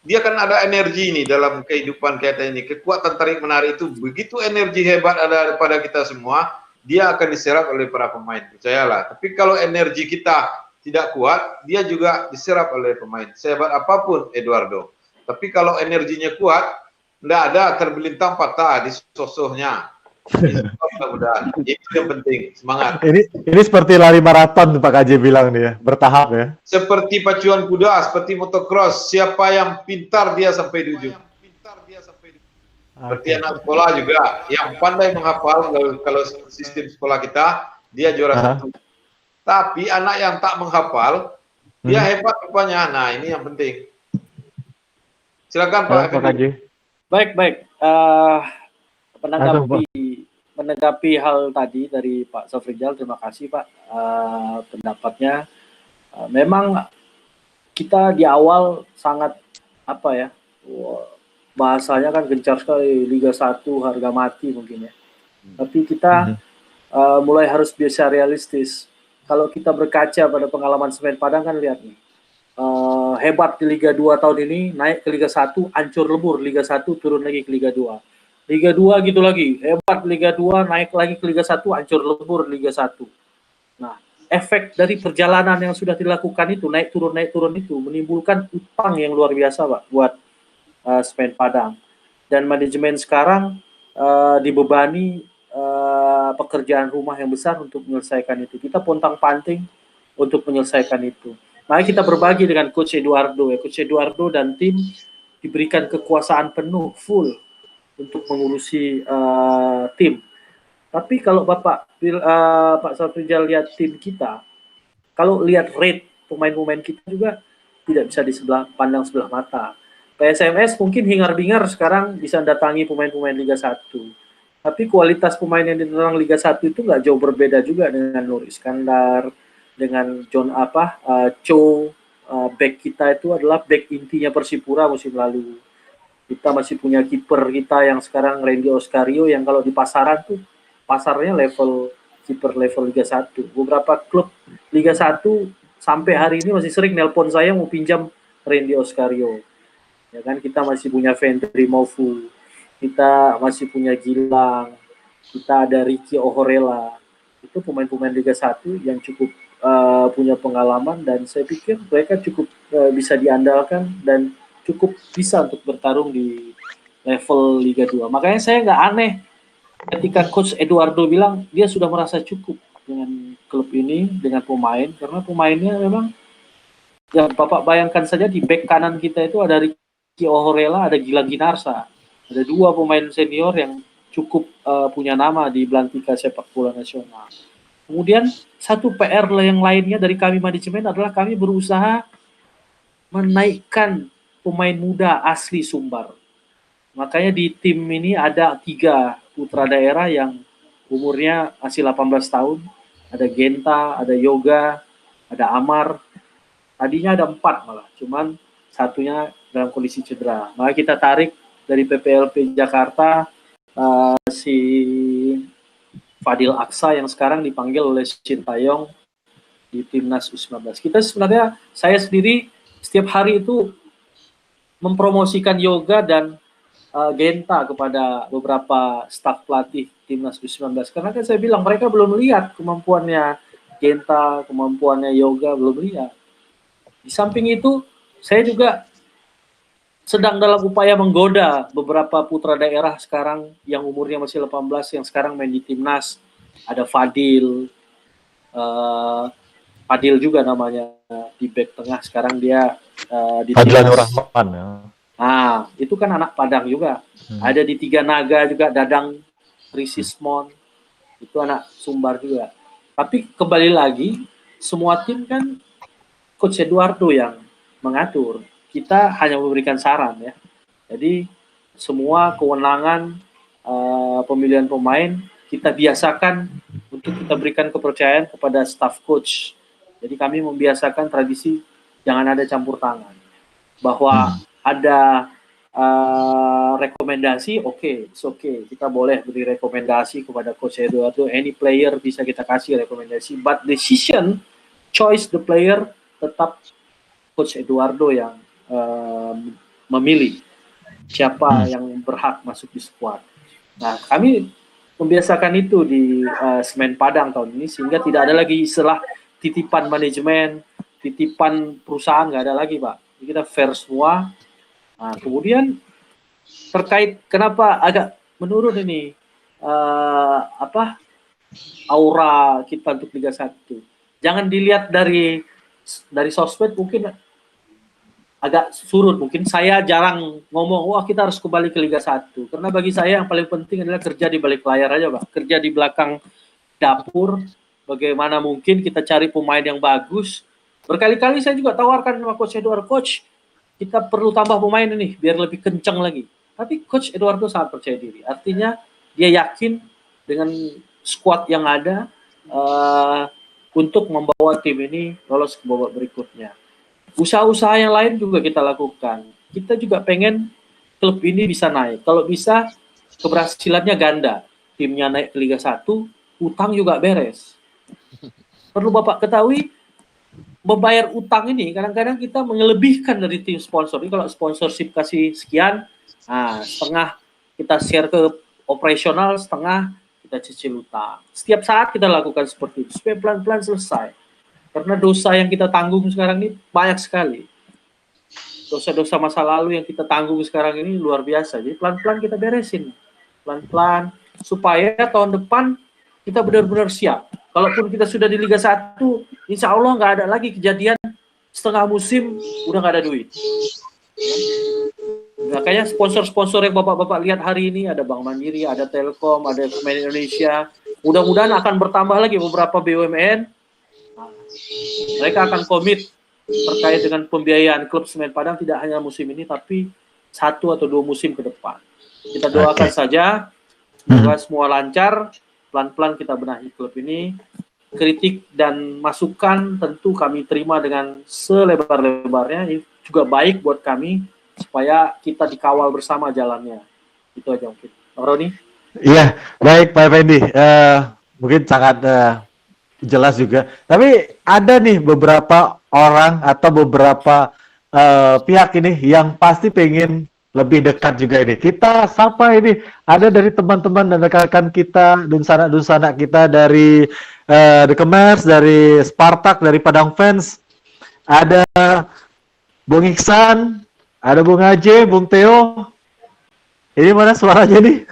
dia kan ada energi nih dalam kehidupan kita ini. Kekuatan tarik menarik itu begitu energi hebat ada pada kita semua. dia akan diserap oleh para pemain, percayalah. Tapi kalau energi kita tidak kuat, dia juga diserap oleh pemain. Sehebat apapun Eduardo. Tapi kalau energinya kuat, tidak ada terbelintang patah di sosohnya. Mudah-mudahan. Itu yang penting, semangat. Ini seperti lari maraton Pak KJ bilang nih ya, bertahap ya. Seperti pacuan kuda, seperti motocross, siapa yang pintar dia sampai di ujung. Seperti anak sekolah juga, yang pandai menghafal, kalau sistem sekolah kita, dia juara satu. Tapi anak yang tak menghafal, dia hebat rupanya. Nah, ini yang penting. Silakan Pak KJ. Baik. Menanggapi hal tadi dari Pak Safrizal, terima kasih Pak pendapatnya. Memang kita di awal sangat bahasanya kan gencar sekali, Liga 1 harga mati mungkin ya. Tapi kita mulai harus biasa realistis. Kalau kita berkaca pada pengalaman Semen Padang kan lihat nih, hebat di Liga 2 tahun ini, naik ke Liga 1, hancur lebur, Liga 1 turun lagi ke Liga 2. Liga 2 gitu lagi, hebat Liga 2, naik lagi ke Liga 1, hancur lebur Liga 1. Nah, efek dari perjalanan yang sudah dilakukan itu, naik turun itu, menimbulkan utang yang luar biasa Pak, buat Semen Padang. Dan manajemen sekarang dibebani pekerjaan rumah yang besar untuk menyelesaikan itu. Kita pontang-panting untuk menyelesaikan itu. Mari kita berbagi dengan Coach Eduardo. Coach Eduardo dan tim diberikan kekuasaan penuh, full, untuk mengurusi tim. Tapi kalau Pak Safrizal lihat tim kita, kalau lihat rate pemain-pemain kita juga tidak bisa pandang sebelah mata. PSMS mungkin hingar-bingar sekarang bisa datangi pemain-pemain Liga 1. Tapi kualitas pemain yang ditentang Liga 1 itu nggak jauh berbeda juga dengan Nur Iskandar, dengan John Cho. Back kita itu adalah back intinya Persipura musim lalu. Kita masih punya kiper kita yang sekarang Randy Oscario, yang kalau di pasaran tuh pasarnya level kiper level Liga 1. Beberapa klub Liga 1 sampai hari ini masih sering nelpon saya mau pinjam Randy Oscario. Ya kan, kita masih punya Vendry Maufu, kita masih punya Gilang, kita ada Ricky Ohorela. Itu pemain-pemain Liga 1 yang cukup punya pengalaman, dan saya pikir mereka cukup bisa diandalkan dan cukup bisa untuk bertarung di level Liga 2. Makanya saya nggak aneh ketika Coach Eduardo bilang dia sudah merasa cukup dengan klub ini, dengan pemain, karena pemainnya memang, ya Bapak bayangkan saja di back kanan kita itu ada Ricky Ohorela, ada Gilang Ginarsa. Ada dua pemain senior yang cukup punya nama di belantika sepak bola nasional. Kemudian satu PR yang lainnya dari kami manajemen adalah kami berusaha menaikkan pemain muda asli Sumbar. Makanya di tim ini ada 3 putra daerah yang umurnya masih 18 tahun. Ada Genta, ada Yoga, ada Amar. Tadinya ada 4 malah, cuman satunya dalam kondisi cedera. Maka kita tarik dari PPLP Jakarta si Fadil Aksa yang sekarang dipanggil oleh Sintayong di Timnas U19. Kita sebenarnya, saya sendiri setiap hari itu mempromosikan Yoga dan Genta kepada beberapa staf pelatih Timnas U19. Karena kan saya bilang mereka belum lihat kemampuannya Genta, kemampuannya Yoga, belum lihat. Di samping itu, saya juga sedang dalam upaya menggoda beberapa putra daerah sekarang yang umurnya masih 18 yang sekarang main di Timnas. Ada Fadil juga namanya, di back tengah sekarang dia di Fadlanur Rahman ya. Nah, itu kan anak Padang juga. Ada di Tiga Naga juga Dadang Risismon, itu anak Sumbar juga. Tapi kembali lagi, semua tim kan Coach Eduardo yang mengatur. Kita hanya memberikan saran ya. Jadi semua kewenangan pemilihan pemain kita biasakan untuk kita berikan kepercayaan kepada staff coach. Jadi kami membiasakan tradisi jangan ada campur tangan. Bahwa ada rekomendasi, oke, kita boleh beri rekomendasi kepada Coach Eduardo. Any player bisa kita kasih rekomendasi, but decision, choice the player tetap Coach Eduardo yang memilih siapa yang berhak masuk di squad. Nah, kami membiasakan itu di Semen Padang tahun ini, sehingga tidak ada lagi istilah titipan manajemen, titipan perusahaan, nggak ada lagi Pak. Jadi kita fair semua. Nah, kemudian terkait kenapa agak menurun ini aura kita untuk Liga 1. Jangan dilihat dari sosmed, mungkin agak surut. Mungkin saya jarang ngomong, wah kita harus kembali ke Liga 1. Karena bagi saya yang paling penting adalah kerja di balik layar aja Pak. Kerja di belakang dapur, bagaimana mungkin kita cari pemain yang bagus. Berkali-kali saya juga tawarkan sama Coach Edward, Coach, kita perlu tambah pemain ini, biar lebih kencang lagi. Tapi Coach Eduardo sangat percaya diri. Artinya dia yakin dengan skuad yang ada untuk membawa tim ini lolos ke babak berikutnya. Usaha-usaha yang lain juga kita lakukan. Kita juga pengen klub ini bisa naik. Kalau bisa keberhasilannya ganda. Timnya naik ke Liga 1, utang juga beres. Perlu Bapak ketahui, membayar utang ini kadang-kadang kita mengelebihkan dari tim sponsor. Ini kalau sponsorship kasih sekian, setengah kita share ke operasional, setengah kita cicil utang. Setiap saat kita lakukan seperti itu supaya pelan-pelan selesai. Karena dosa yang kita tanggung sekarang ini banyak sekali. Dosa-dosa masa lalu yang kita tanggung sekarang ini luar biasa. Jadi pelan-pelan kita beresin. Pelan-pelan supaya tahun depan kita benar-benar siap. Kalaupun kita sudah di Liga 1, insya Allah nggak ada lagi kejadian setengah musim udah nggak ada duit. Makanya sponsor-sponsor yang Bapak-Bapak lihat hari ini, ada Bank Mandiri, ada Telkom, ada Semen Indonesia. Mudah-mudahan akan bertambah lagi beberapa BUMN. Mereka akan komit terkait dengan pembiayaan klub Semen Padang tidak hanya musim ini, tapi 1 atau 2 musim ke depan. Kita doakan saja, semoga semua lancar, pelan-pelan kita benahi klub ini. Kritik dan masukan tentu kami terima dengan selebar-lebarnya, ini juga baik buat kami, supaya kita dikawal bersama jalannya. Itu aja mungkin. Bang Roni? Iya, baik Pak Effendi. Mungkin sangat jelas juga. Tapi ada nih beberapa orang atau beberapa pihak ini yang pasti pengen lebih dekat juga ini. Kita sapa ini, ada dari teman-teman dan rekan-rekan kita, dunsanak kita dari The Commerce, dari Spartak, dari Padang Fans. Ada Bung Iksan, ada Bung Aje, Bung Theo. Ini mana suaranya nih?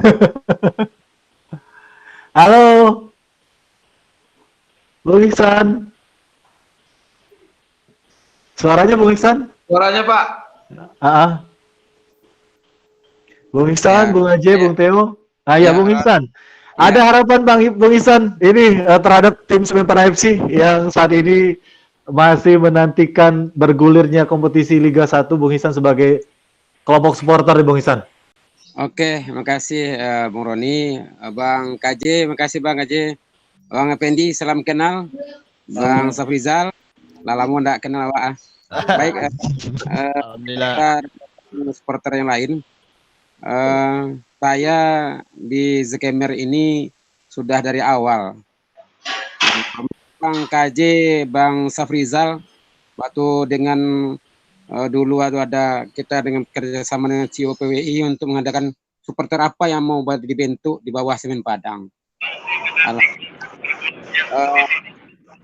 Halo. Bung Iksan. Suaranya Bung Iksan? Suaranya Pak. Bung Iksan, Bung Aje, Bung Theo. Ya, Bung Iksan. Ya. Ada harapan Bung Iksan ini terhadap tim Semen Padang FC yang saat ini masih menantikan bergulirnya kompetisi Liga 1, Bung Iksan sebagai kelompok supporter di Bung Iksan. Oke, makasih Bung Roni, Bang KJ, makasih Bang KJ. Bang Effendi, salam kenal. Bang Safrizal, lama ndak kenal Pak. Baik, Alhamdulillah. supporter yang lain. Saya di Zekemer ini sudah dari awal. Bang KJ, Bang Safrizal, waktu dengan dulu ada kita dengan kerjasama dengan CEO PWI untuk mengadakan supporter apa yang mau dibentuk di bawah Semen Padang.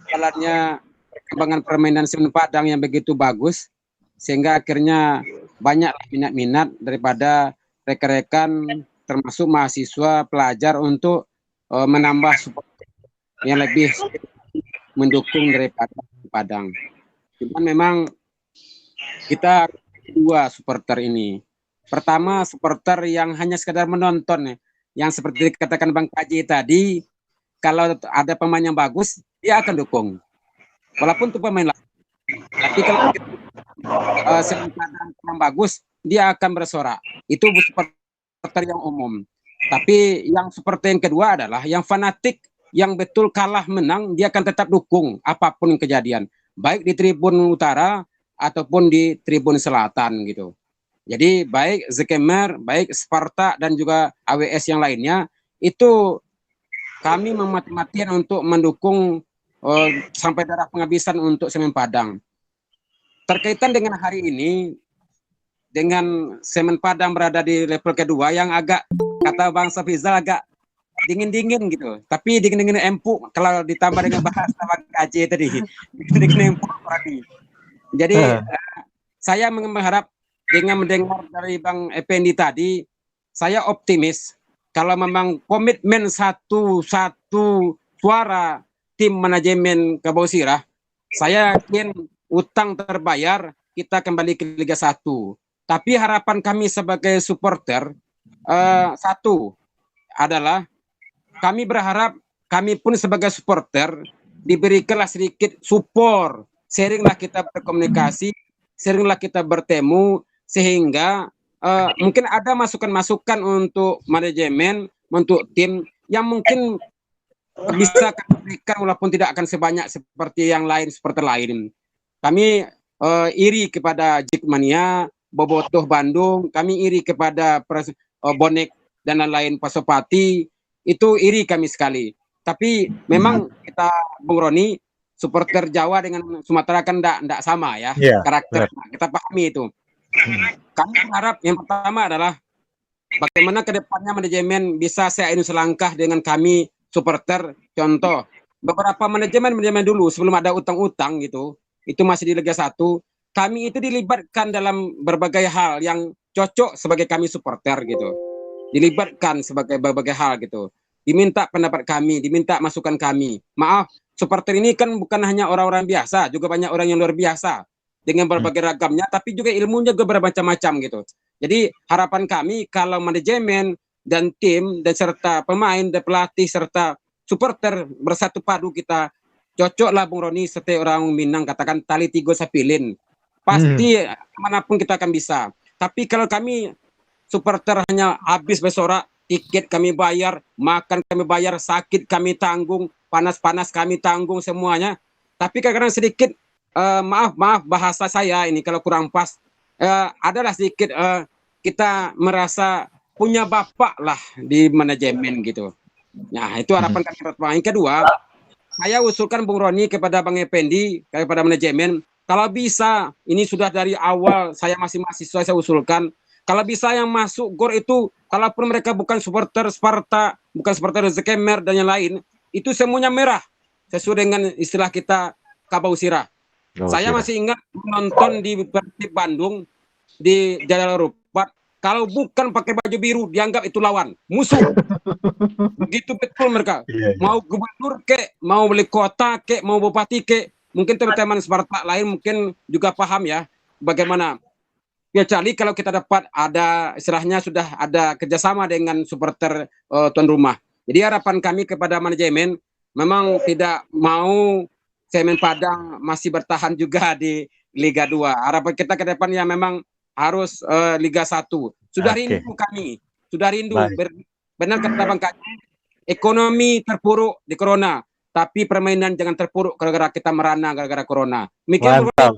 Jalannya perkembangan permainan Semen Padang yang begitu bagus, sehingga akhirnya banyak minat-minat daripada rekan-rekan termasuk mahasiswa pelajar untuk menambah supporter yang lebih mendukung daripada Padang. Cuman memang kita 2 supporter ini. Pertama, supporter yang hanya sekadar menonton, yang seperti dikatakan Bang Kaji tadi, kalau ada pemain yang bagus, dia akan dukung. Walaupun itu pemain lain. Tapi kalau Semen Padang yang bagus, dia akan bersorak. Itu supporter yang umum. Tapi yang supporter yang kedua adalah yang fanatik, yang betul kalah menang, dia akan tetap dukung apapun kejadian. Baik di Tribun Utara ataupun di Tribun Selatan gitu. Jadi baik Zekemer, baik Sparta dan juga AWS yang lainnya, itu kami memati-matian untuk mendukung sampai darah penghabisan untuk Semen Padang. Terkaitan dengan hari ini, dengan Semen Padang berada di level kedua yang agak, kata Bang Safrizal, agak dingin-dingin gitu. Tapi dingin-dingin empuk kalau ditambah dengan bahasa KJ tadi. Dingin-dingin empuk lagi. Jadi saya mengharap dengan mendengar dari Bang Effendi tadi, saya optimis kalau memang komitmen satu suara tim manajemen Kabau-Sirah, saya yakin utang terbayar, kita kembali ke Liga 1. Tapi harapan kami sebagai supporter, satu adalah kami berharap kami pun sebagai supporter diberikanlah sedikit support, seringlah kita berkomunikasi, seringlah kita bertemu, sehingga mungkin ada masukan-masukan untuk manajemen, untuk tim yang mungkin bisa kami berikan walaupun tidak akan sebanyak seperti yang lain, supporter lain. Kami iri kepada Jackmania, Bobotoh Bandung, kami iri kepada Bonek dan lain-lain, Pasopati, itu iri kami sekali. Tapi memang kita, Bung Roni, supporter Jawa dengan Sumatera kan tidak sama ya, karakter. Kita pahami itu. Kami berharap yang pertama adalah bagaimana ke depannya manajemen bisa seiring selangkah dengan kami supporter. Contoh, beberapa manajemen dulu sebelum ada utang-utang gitu, itu masih di Liga 1, kami itu dilibatkan dalam berbagai hal yang cocok sebagai kami supporter gitu. Dilibatkan sebagai berbagai hal gitu. Diminta pendapat kami, diminta masukan kami. Maaf, supporter ini kan bukan hanya orang-orang biasa, juga banyak orang yang luar biasa dengan berbagai ragamnya, tapi juga ilmunya juga bermacam-macam gitu. Jadi harapan kami kalau manajemen dan tim dan serta pemain dan pelatih serta supporter bersatu padu, kita cocoklah Bung Roni seperti orang Minang katakan tali tiga sapilin. Pasti manapun kita akan bisa. Tapi kalau kami supporter hanya habis bersorak, tiket kami bayar, makan kami bayar, sakit kami tanggung, panas-panas kami tanggung semuanya. Tapi kadang-kadang sedikit maaf bahasa saya ini kalau kurang pas, adalah sedikit kita merasa punya bapak lah di manajemen gitu. Nah, itu harapan kami pertama. Yang kedua, saya usulkan Bung Roni kepada Bang Effendi, kepada manajemen, kalau bisa, ini sudah dari awal saya masih mahasiswa, saya usulkan, kalau bisa yang masuk GOR itu, kalaupun mereka bukan supporter Sparta, bukan supporter Zekemer dan yang lain, itu semuanya merah, sesuai dengan istilah kita Kabau-Sirah. Saya masih ingat menonton di Persib Bandung, di Jalan Rupat, kalau bukan pakai baju biru, dianggap itu lawan, musuh. Begitu betul mereka. Mau gubernur kek, mau wali kota kek, mau bupati kek, mungkin teman-teman Sparta lain mungkin juga paham ya bagaimana. Kecuali kalau kita dapat ada istilahnya sudah ada kerjasama dengan supporter tuan rumah. Jadi harapan kami kepada manajemen memang tidak mau Semen Padang masih bertahan juga di Liga 2. Harapan kita ke depannya memang harus Liga 1. Sudah rindu kami, sudah rindu. Benar kata Bang Kaji, ekonomi terpuruk di Corona, tapi permainan jangan terpuruk gara-gara kita merana gara-gara Corona. Mantap.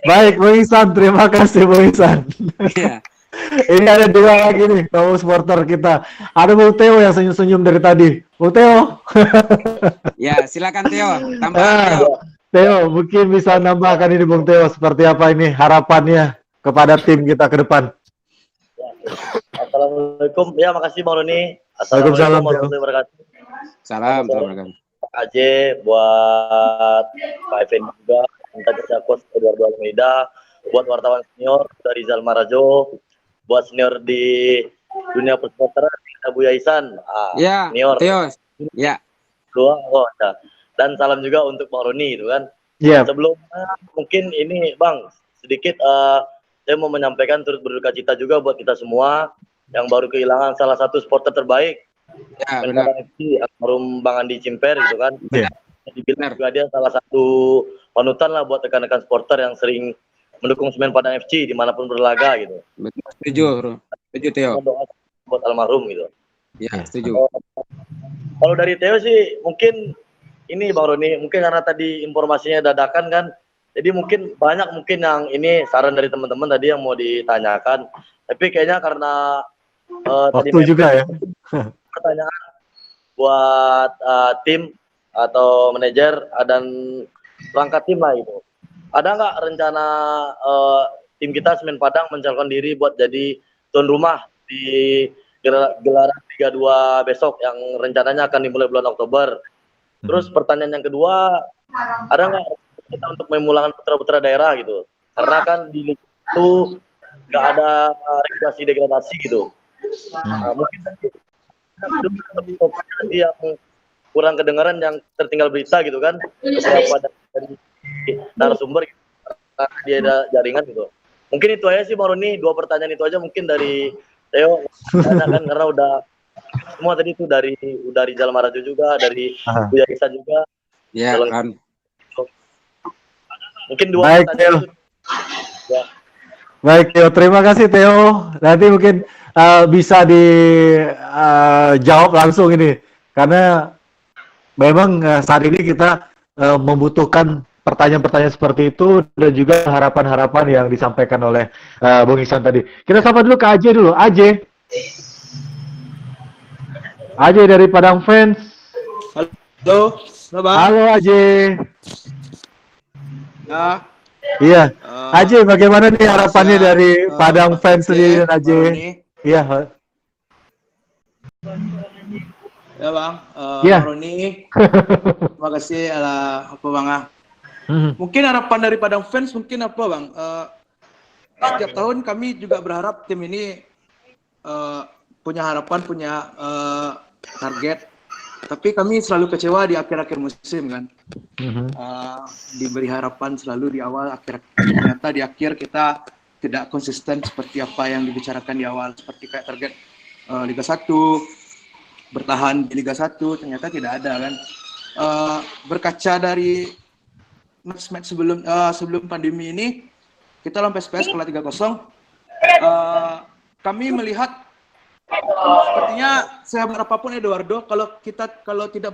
Baik, Bung Ihsan, terima kasih Bung Ihsan. Ini ada dua lagi nih, kamu supporter kita. Ada Bung Theo yang senyum-senyum dari tadi. Bung Theo. Ya, silakan Theo. Tambahkan Theo. Theo, mungkin bisa nambahkan ini Bung Theo, seperti apa ini harapannya kepada tim kita ke depan. Assalamualaikum. Ya, makasih Bang Roni. Assalamualaikum warahmatullahi wabarakatuh. Salam. AJ buat Pak Effendi juga, minta kerja coach Eduardo Almeida, buat wartawan senior dari Rizal Marajo, buat senior di dunia persupporteran Abu Yaisan, senior. Theo. Ya. Dan salam juga untuk Bang Roni itu kan. Sebelumnya mungkin ini Bang sedikit saya mau menyampaikan turut berduka cita juga buat kita semua yang baru kehilangan salah satu supporter terbaik. Ya, benar. Almarhum Bang Andi Cimper gitu kan. Dibilang juga dia salah satu panutan lah buat rekan-rekan supporter yang sering mendukung Semen Padang FC dimanapun berlaga gitu. Betul, setuju Theo. Buat almarhum gitu. Ya, setuju. Kalau dari Theo sih mungkin ini Bang Roni, mungkin karena tadi informasinya dadakan kan, jadi mungkin banyak mungkin yang ini saran dari teman-teman tadi yang mau ditanyakan, tapi kayaknya karena waktu tadi juga ya. Pertanyaan buat tim atau manajer dan perangkat tim lah itu. Ada nggak rencana tim kita Semen Padang mencalonkan diri buat jadi tuan rumah di gelaran Liga 2 besok yang rencananya akan dimulai bulan Oktober. Terus pertanyaan yang kedua, ada nggak kita untuk memulangkan putra-putra daerah gitu? Karena kan di liga itu nggak ada regulasi degradasi gitu. Mungkin tadi yang kurang kedengaran yang tertinggal berita gitu kan, beberapa dari narasumber gitu, karena dia ada jaringan gitu. Mungkin itu aja sih Bang Roni, 2 pertanyaan itu aja mungkin dari Theo, kan karena udah semua tadi itu dari Rizal Marajo juga, dari Buya Iksan juga. Ya kan. Mungkin 2 Baik, pertanyaan Theo. itu. Ya. Baik, Theo. Terima kasih, Theo. Nanti mungkin bisa dijawab langsung ini. Karena memang saat ini kita membutuhkan pertanyaan-pertanyaan seperti itu dan juga harapan-harapan yang disampaikan oleh Bung Iksan tadi. Kita sapa dulu ke Aje dulu. Aje dari Padang Fans. Halo, Bang. Halo Aje. Ya. Iya. Aje, bagaimana nih harapannya dari Padang Fans sendiri, Aje? Iya. Ya Bang, Iya. Roni. Terima kasih apa Bang. Mungkin harapan dari Padang Fans mungkin apa Bang? Setiap tahun kami juga berharap tim ini punya harapan, punya target. Tapi kami selalu kecewa di akhir-akhir musim kan. Diberi harapan selalu di awal, ternyata di akhir kita tidak konsisten seperti apa yang dibicarakan di awal. Seperti kayak target Liga 1, bertahan di Liga 1, ternyata tidak ada kan. Berkaca dari match-match sebelum pandemi ini, kita lawan PSPS kalah 3-0. Kami melihat sepertinya sehebat apapun Eduardo, kalau tidak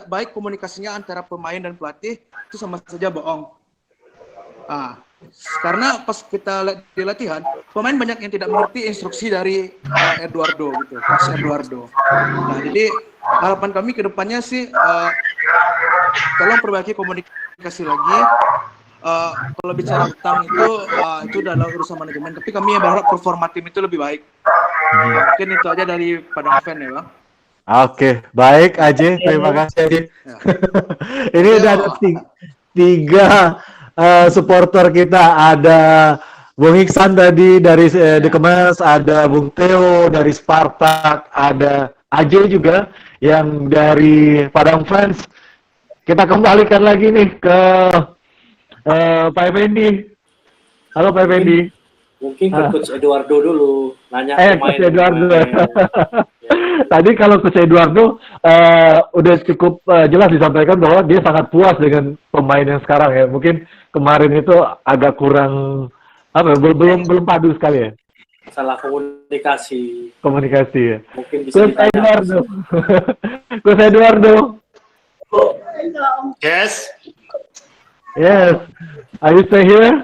baik komunikasinya antara pemain dan pelatih, itu sama saja bohong. Karena pas kita lihat di latihan, pemain banyak yang tidak mengerti instruksi dari Eduardo gitu, Coach Eduardo. Nah, jadi harapan kami ke depannya sih tolong perbaiki komunikasi lagi. Kalau bicara tentang itu adalah urusan manajemen, tapi kami berharap performa tim itu lebih baik. Mungkin itu aja dari Padang Fan ya Bang. Oke, baik Aje, terima kasih Aje. Ini udah ada tiga supporter kita, ada Bung Iksan tadi dari The Kemas, ada Bung Theo dari Spartak, ada Aje juga yang dari Padang Fans. Kita kembalikan lagi nih ke Pak Effendi. Halo Pak Effendi. Mungkin ke Coach Eduardo dulu, nanya Coach Eduardo. Tadi kalau Coach Eduardo udah cukup jelas disampaikan bahwa dia sangat puas dengan pemain yang sekarang ya. Mungkin kemarin itu agak kurang belum padu sekali ya. Masalah komunikasi. Komunikasi ya. Mungkin bisa Coach Eduardo. Coach Eduardo. Yes. Yes. Are you stay here?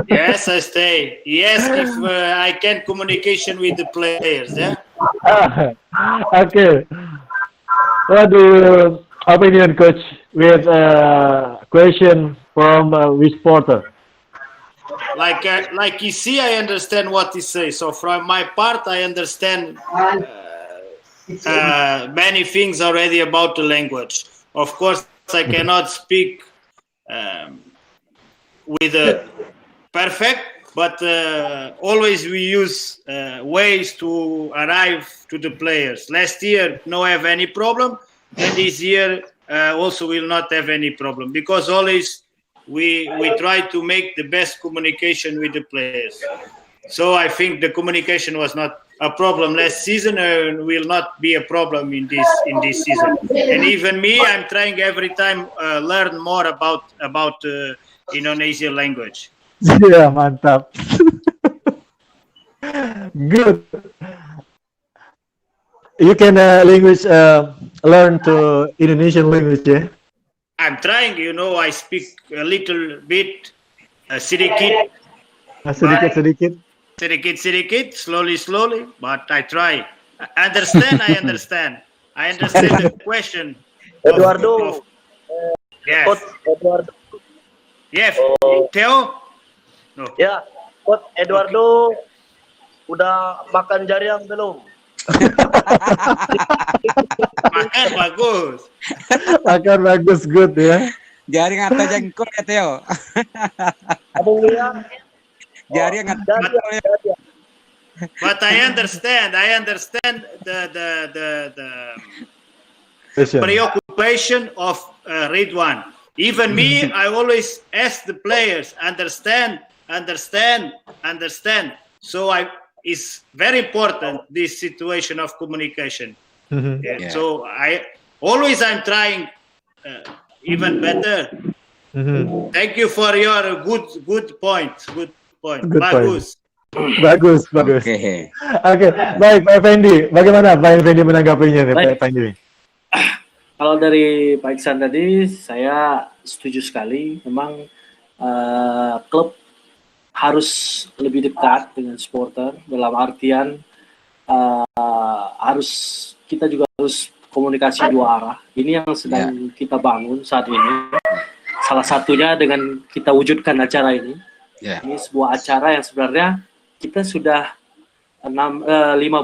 Yes, I stay. Yes, if I can communication with the players, yeah. Okay. What do you opinion, Coach, with question from which supporter? Like you see, I understand what he says. So from my part, I understand many things already about the language. Of course, I cannot speak with a perfect, but always we use ways to arrive to the players. Last year, no have any problem, and this year also will not have any problem, because always we try to make the best communication with the players. So I think the communication was not a problem last season and will not be a problem in this season. And even me, I'm trying every time learn more about Indonesian language. Yeah, mantap. Good. You can learn to Indonesian language, yeah? I'm trying, I speak a little bit, sedikit, Sedikit. slowly, but I try. I understand the question. Eduardo. Yes. Coach Eduardo. Yes. Theo? No. Ya, Coach Eduardo udah makan jaring belum? Makan bagus. Makan bagus, good ya. Jaring atau jengkol ya Theo? Apa William? Jaring atau But I understand the preoccupation of Ridwan. Even me, I always ask the players, understand. So it's very important, this situation of communication. So I'm trying even better. Thank you for your good point. Bagus. Bagus. Oke, baik Pak Effendi. Bagaimana Pak Effendi menanggapinya nih, Pak Effendi? Kalau dari Pak Iksan tadi, saya setuju sekali. Memang klub harus lebih dekat dengan supporter. Dalam artian kita juga harus komunikasi dua arah. Ini yang sedang kita bangun saat ini. Salah satunya dengan kita wujudkan acara ini. Ini sebuah acara yang sebenarnya kita sudah 5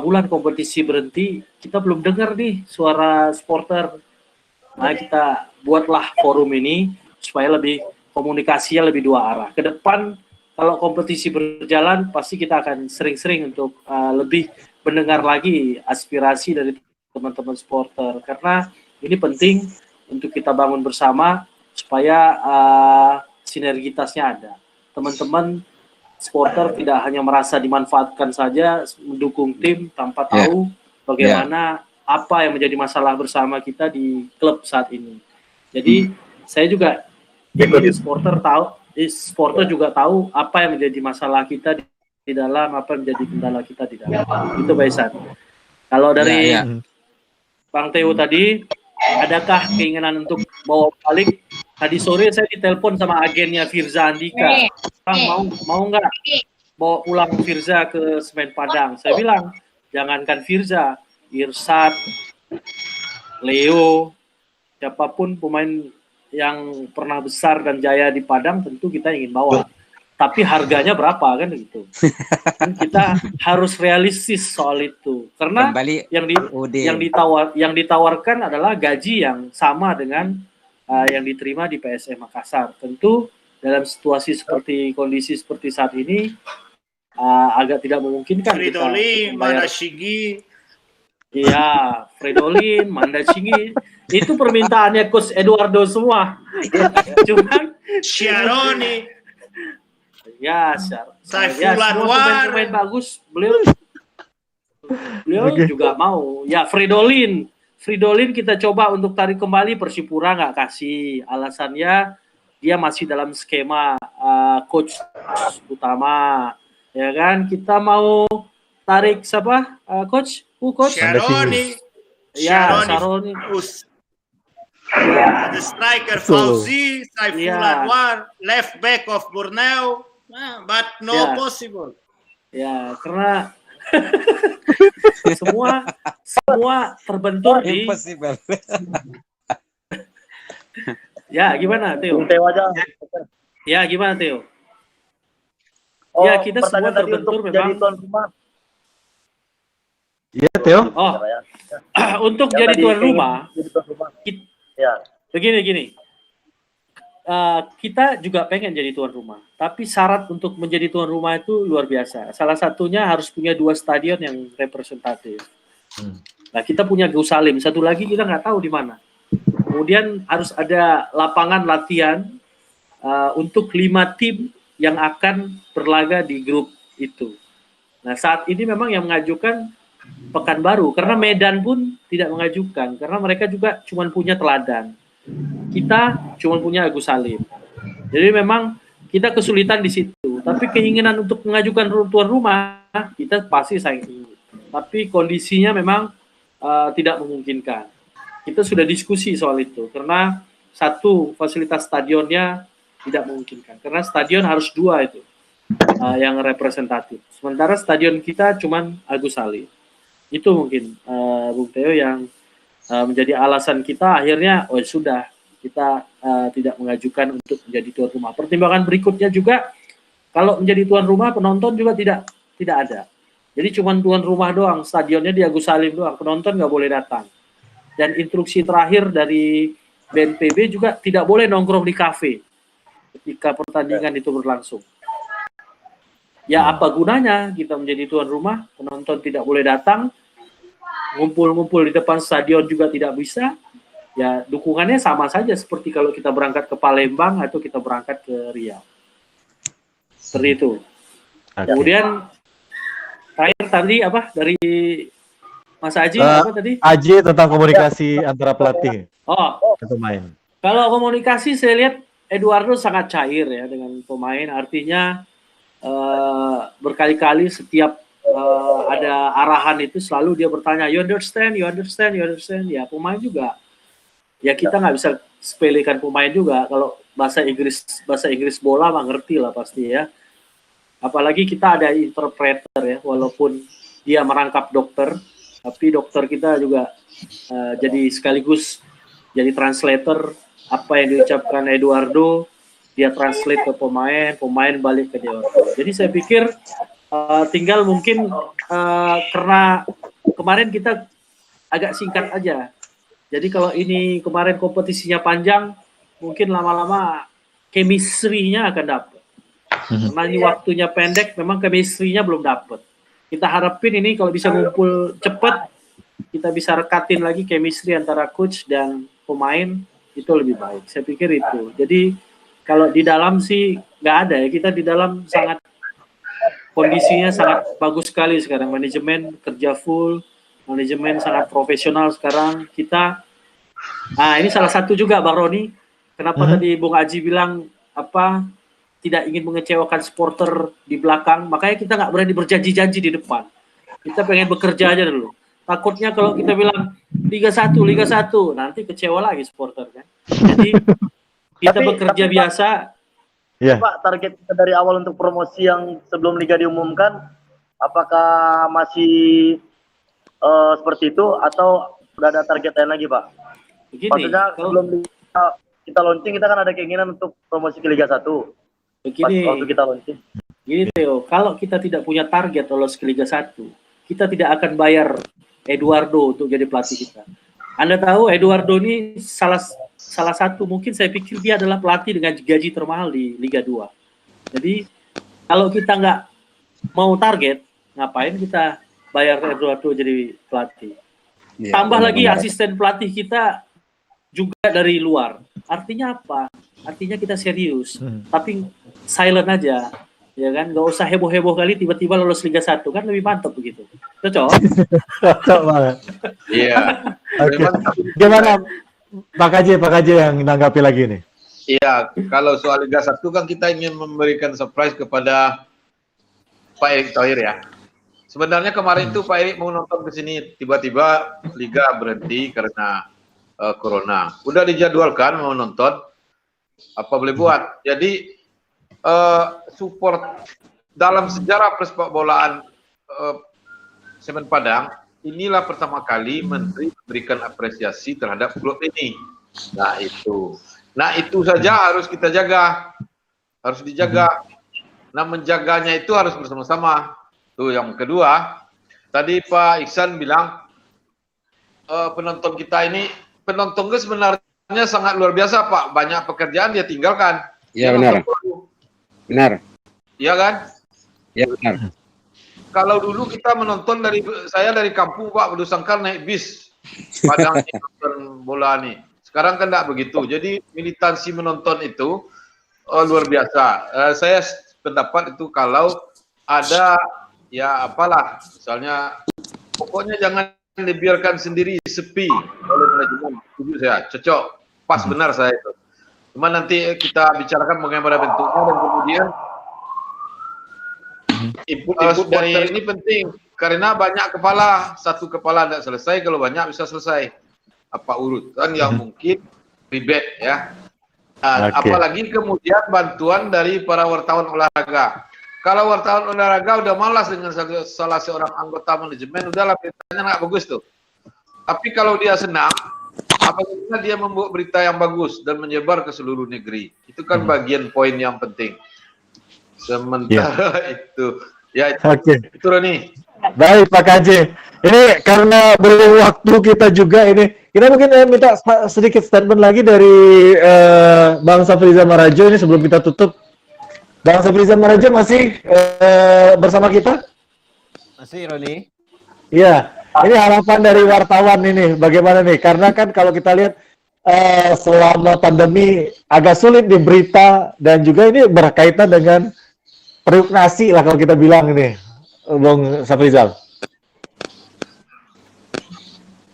bulan kompetisi berhenti, kita belum dengar nih suara supporter. Nah, kita buatlah forum ini supaya lebih komunikasinya lebih dua arah. Ke depan kalau kompetisi berjalan pasti kita akan sering-sering untuk lebih mendengar lagi aspirasi dari teman-teman supporter, karena ini penting untuk kita bangun bersama supaya sinergitasnya ada. Teman-teman supporter tidak hanya merasa dimanfaatkan saja mendukung tim tanpa tahu bagaimana apa yang menjadi masalah bersama kita di klub saat ini. Jadi saya juga supporter juga tahu apa yang menjadi masalah kita di dalam, apa yang menjadi kendala kita di dalam. Itu Pak Isan. Kalau dari Bang Theo tadi, adakah keinginan untuk bawa balik? Tadi sore saya ditelepon sama agennya Firza Andika. Bang, mau nggak bawa pulang Firza ke Semen Padang? Saya bilang, jangankan Firza, Irsat, Leo, siapapun pemain yang pernah besar dan jaya di Padang tentu kita ingin bawa. Tapi harganya berapa kan gitu? Kan kita harus realistis soal itu. Karena yang ditawarkan adalah gaji yang sama dengan yang diterima di PSM Makassar. Tentu dalam situasi seperti kondisi seperti saat ini agak tidak memungkinkan. Fridolin, Mandashigi. Iya, Fridolin, Mandashigi. Itu permintaannya Coach Eduardo semua. Cuman Sharoni. Ya, Saiful Anwar. Pemain bagus. Beliau juga mau. Ya, Fridolin kita coba untuk tarik kembali, Persipura nggak kasih. Alasannya dia masih dalam skema coach utama, ya kan? Kita mau tarik siapa? Coach? Coach? Sharoni. Ya, Sharoni. The striker Fauzi, Saiful Anwar, left back of Borneo, but no possible. Ya, karena semua terbentur di impossible. Ya, gimana Theo? Ya, gimana Theo? Ya, kita semua terbentur memang. Iya, Theo. Untuk jadi tuan rumah, begini. Kita juga pengen jadi tuan rumah, tapi syarat untuk menjadi tuan rumah itu luar biasa. Salah satunya harus punya 2 stadion yang representatif. Nah, kita punya Gusalim, satu lagi kita nggak tahu di mana. Kemudian harus ada lapangan latihan untuk 5 tim yang akan berlaga di grup itu. Nah, saat ini memang yang mengajukan Pekanbaru, karena Medan pun tidak mengajukan, karena mereka juga cuma punya Teladan. Kita cuma punya Agus Salim. Jadi memang kita kesulitan di situ. Tapi keinginan untuk mengajukan tuan rumah kita pasti sangat tinggi. Tapi kondisinya memang tidak memungkinkan. Kita sudah diskusi soal itu karena satu, fasilitas stadionnya tidak memungkinkan. Karena stadion harus 2 itu yang representatif. Sementara stadion kita cuma Agus Salim. Itu mungkin Bung Theo yang menjadi alasan kita akhirnya sudah kita tidak mengajukan untuk menjadi tuan rumah. Pertimbangan berikutnya juga kalau menjadi tuan rumah penonton juga tidak ada. Jadi cuma tuan rumah doang, stadionnya di Agus Salim doang, penonton nggak boleh datang. Dan instruksi terakhir dari BNPB juga tidak boleh nongkrong di kafe ketika pertandingan itu berlangsung. Ya apa gunanya kita menjadi tuan rumah, penonton tidak boleh datang, ngumpul-ngumpul di depan stadion juga tidak bisa. Ya dukungannya sama saja seperti kalau kita berangkat ke Palembang atau kita berangkat ke Riau. Seperti itu. Kemudian terakhir tadi apa dari Mas Aji apa tadi? Aji tentang komunikasi antara pelatih dan pemain. Kalau komunikasi saya lihat Eduardo sangat cair ya dengan pemain, artinya berkali-kali setiap ada arahan itu selalu dia bertanya, you understand, you understand, you understand. Ya pemain juga. Ya kita nggak bisa sepelekan pemain juga. Kalau bahasa Inggris bola mah ngerti lah pasti ya. Apalagi kita ada interpreter ya, walaupun dia merangkap dokter, tapi dokter kita juga jadi sekaligus jadi translator apa yang diucapkan Eduardo, dia translate ke pemain, pemain balik ke Eduardo. Jadi saya pikir tinggal mungkin karena kemarin kita agak singkat aja. Jadi kalau ini kemarin kompetisinya panjang, mungkin lama-lama chemistry-nya akan dapat. Karena ini waktunya pendek, memang chemistry-nya belum dapat. Kita harapin ini kalau bisa ngumpul cepat, kita bisa rekatin lagi chemistry antara coach dan pemain, itu lebih baik. Saya pikir itu. Jadi kalau di dalam sih nggak ada ya, kita di dalam sangat kondisinya sangat bagus sekali sekarang. Manajemen kerja full, manajemen sangat profesional sekarang. Kita, nah ini salah satu juga Bang Roni, kenapa tadi Bung Aji bilang apa tidak ingin mengecewakan supporter di belakang, makanya kita nggak berani berjanji-janji di depan. Kita pengen bekerja aja dulu. Takutnya kalau kita bilang Liga 1, nanti kecewa lagi supporter kan. Jadi kita bekerja biasa. Yeah. Pak, target kita dari awal untuk promosi yang sebelum Liga diumumkan, apakah masih seperti itu atau udah ada target lain lagi, Pak? Begini, maksudnya sebelum kita launching, kita kan ada keinginan untuk promosi ke Liga 1. Begini, waktu kita launching. Gini Theo, kalau kita tidak punya target lolos ke Liga 1, kita tidak akan bayar Eduardo untuk jadi pelatih kita. Anda tahu Eduardo ini salah satu, mungkin saya pikir dia adalah pelatih dengan gaji termahal di Liga 2. Jadi kalau kita nggak mau target, ngapain kita bayar Eduardo jadi pelatih? Ya, tambah lagi asisten pelatih kita juga dari luar. Artinya apa? Artinya kita serius, tapi silent aja, ya kan? Nggak usah heboh-heboh kali tiba-tiba lolos Liga 1, kan lebih mantap begitu. Cocok? Cocok banget. Iya. Oke. Gimana Pak Kaji yang menanggapi lagi nih? Iya, kalau soal Liga 1 kan kita ingin memberikan surprise kepada Pak Erick Thohir ya. Sebenarnya kemarin itu Pak Erick mau nonton ke sini, tiba-tiba Liga berhenti karena Corona. Udah dijadwalkan mau nonton, apa boleh buat. Jadi support dalam sejarah persepak bolaan Semen Padang, inilah pertama kali Menteri memberikan apresiasi terhadap klub ini. Nah itu saja harus kita jaga, harus dijaga. Nah menjaganya itu harus bersama-sama. Tuh yang kedua, tadi Pak Iksan bilang penonton kita ini, penontonnya sebenarnya sangat luar biasa Pak. Banyak pekerjaan dia tinggalkan. Iya benar. Benar. Iya kan? Iya benar. Kalau dulu kita menonton saya dari kampung Pak, Bedusangkar naik bis Padang nonton bola nih. Sekarang kan tidak begitu. Jadi militansi menonton itu luar biasa. Saya pendapat itu kalau ada ya apalah, misalnya pokoknya jangan dibiarkan sendiri sepi oleh manajemen. Setuju saya, cocok, pas benar saya itu. Cuma nanti kita bicarakan bagaimana bentuknya dan kemudian input dari ini penting karena banyak kepala, satu kepala tidak selesai, kalau banyak bisa selesai. Apa urutan yang mungkin ribet ya. Apalagi kemudian bantuan dari para wartawan olahraga. Kalau wartawan olahraga udah malas dengan salah seorang anggota manajemen, udahlah beritanya nggak bagus tuh. Tapi kalau dia senang, apabila dia membuat berita yang bagus dan menyebar ke seluruh negeri, itu kan bagian poin yang penting. Sementara itu, ya itu Roni. Baik Pak KJ. Ini karena belum waktu kita juga ini, kita mungkin minta sedikit statement lagi dari Bang Safrizal Marajo ini sebelum kita tutup. Bang Safrizal Marajo masih bersama kita? Masih, Roni? Iya. Ini harapan dari wartawan ini, bagaimana nih? Karena kan kalau kita lihat selama pandemi agak sulit di berita dan juga ini berkaitan dengan periuk nasi lah kalau kita bilang ini, Bang Safrizal.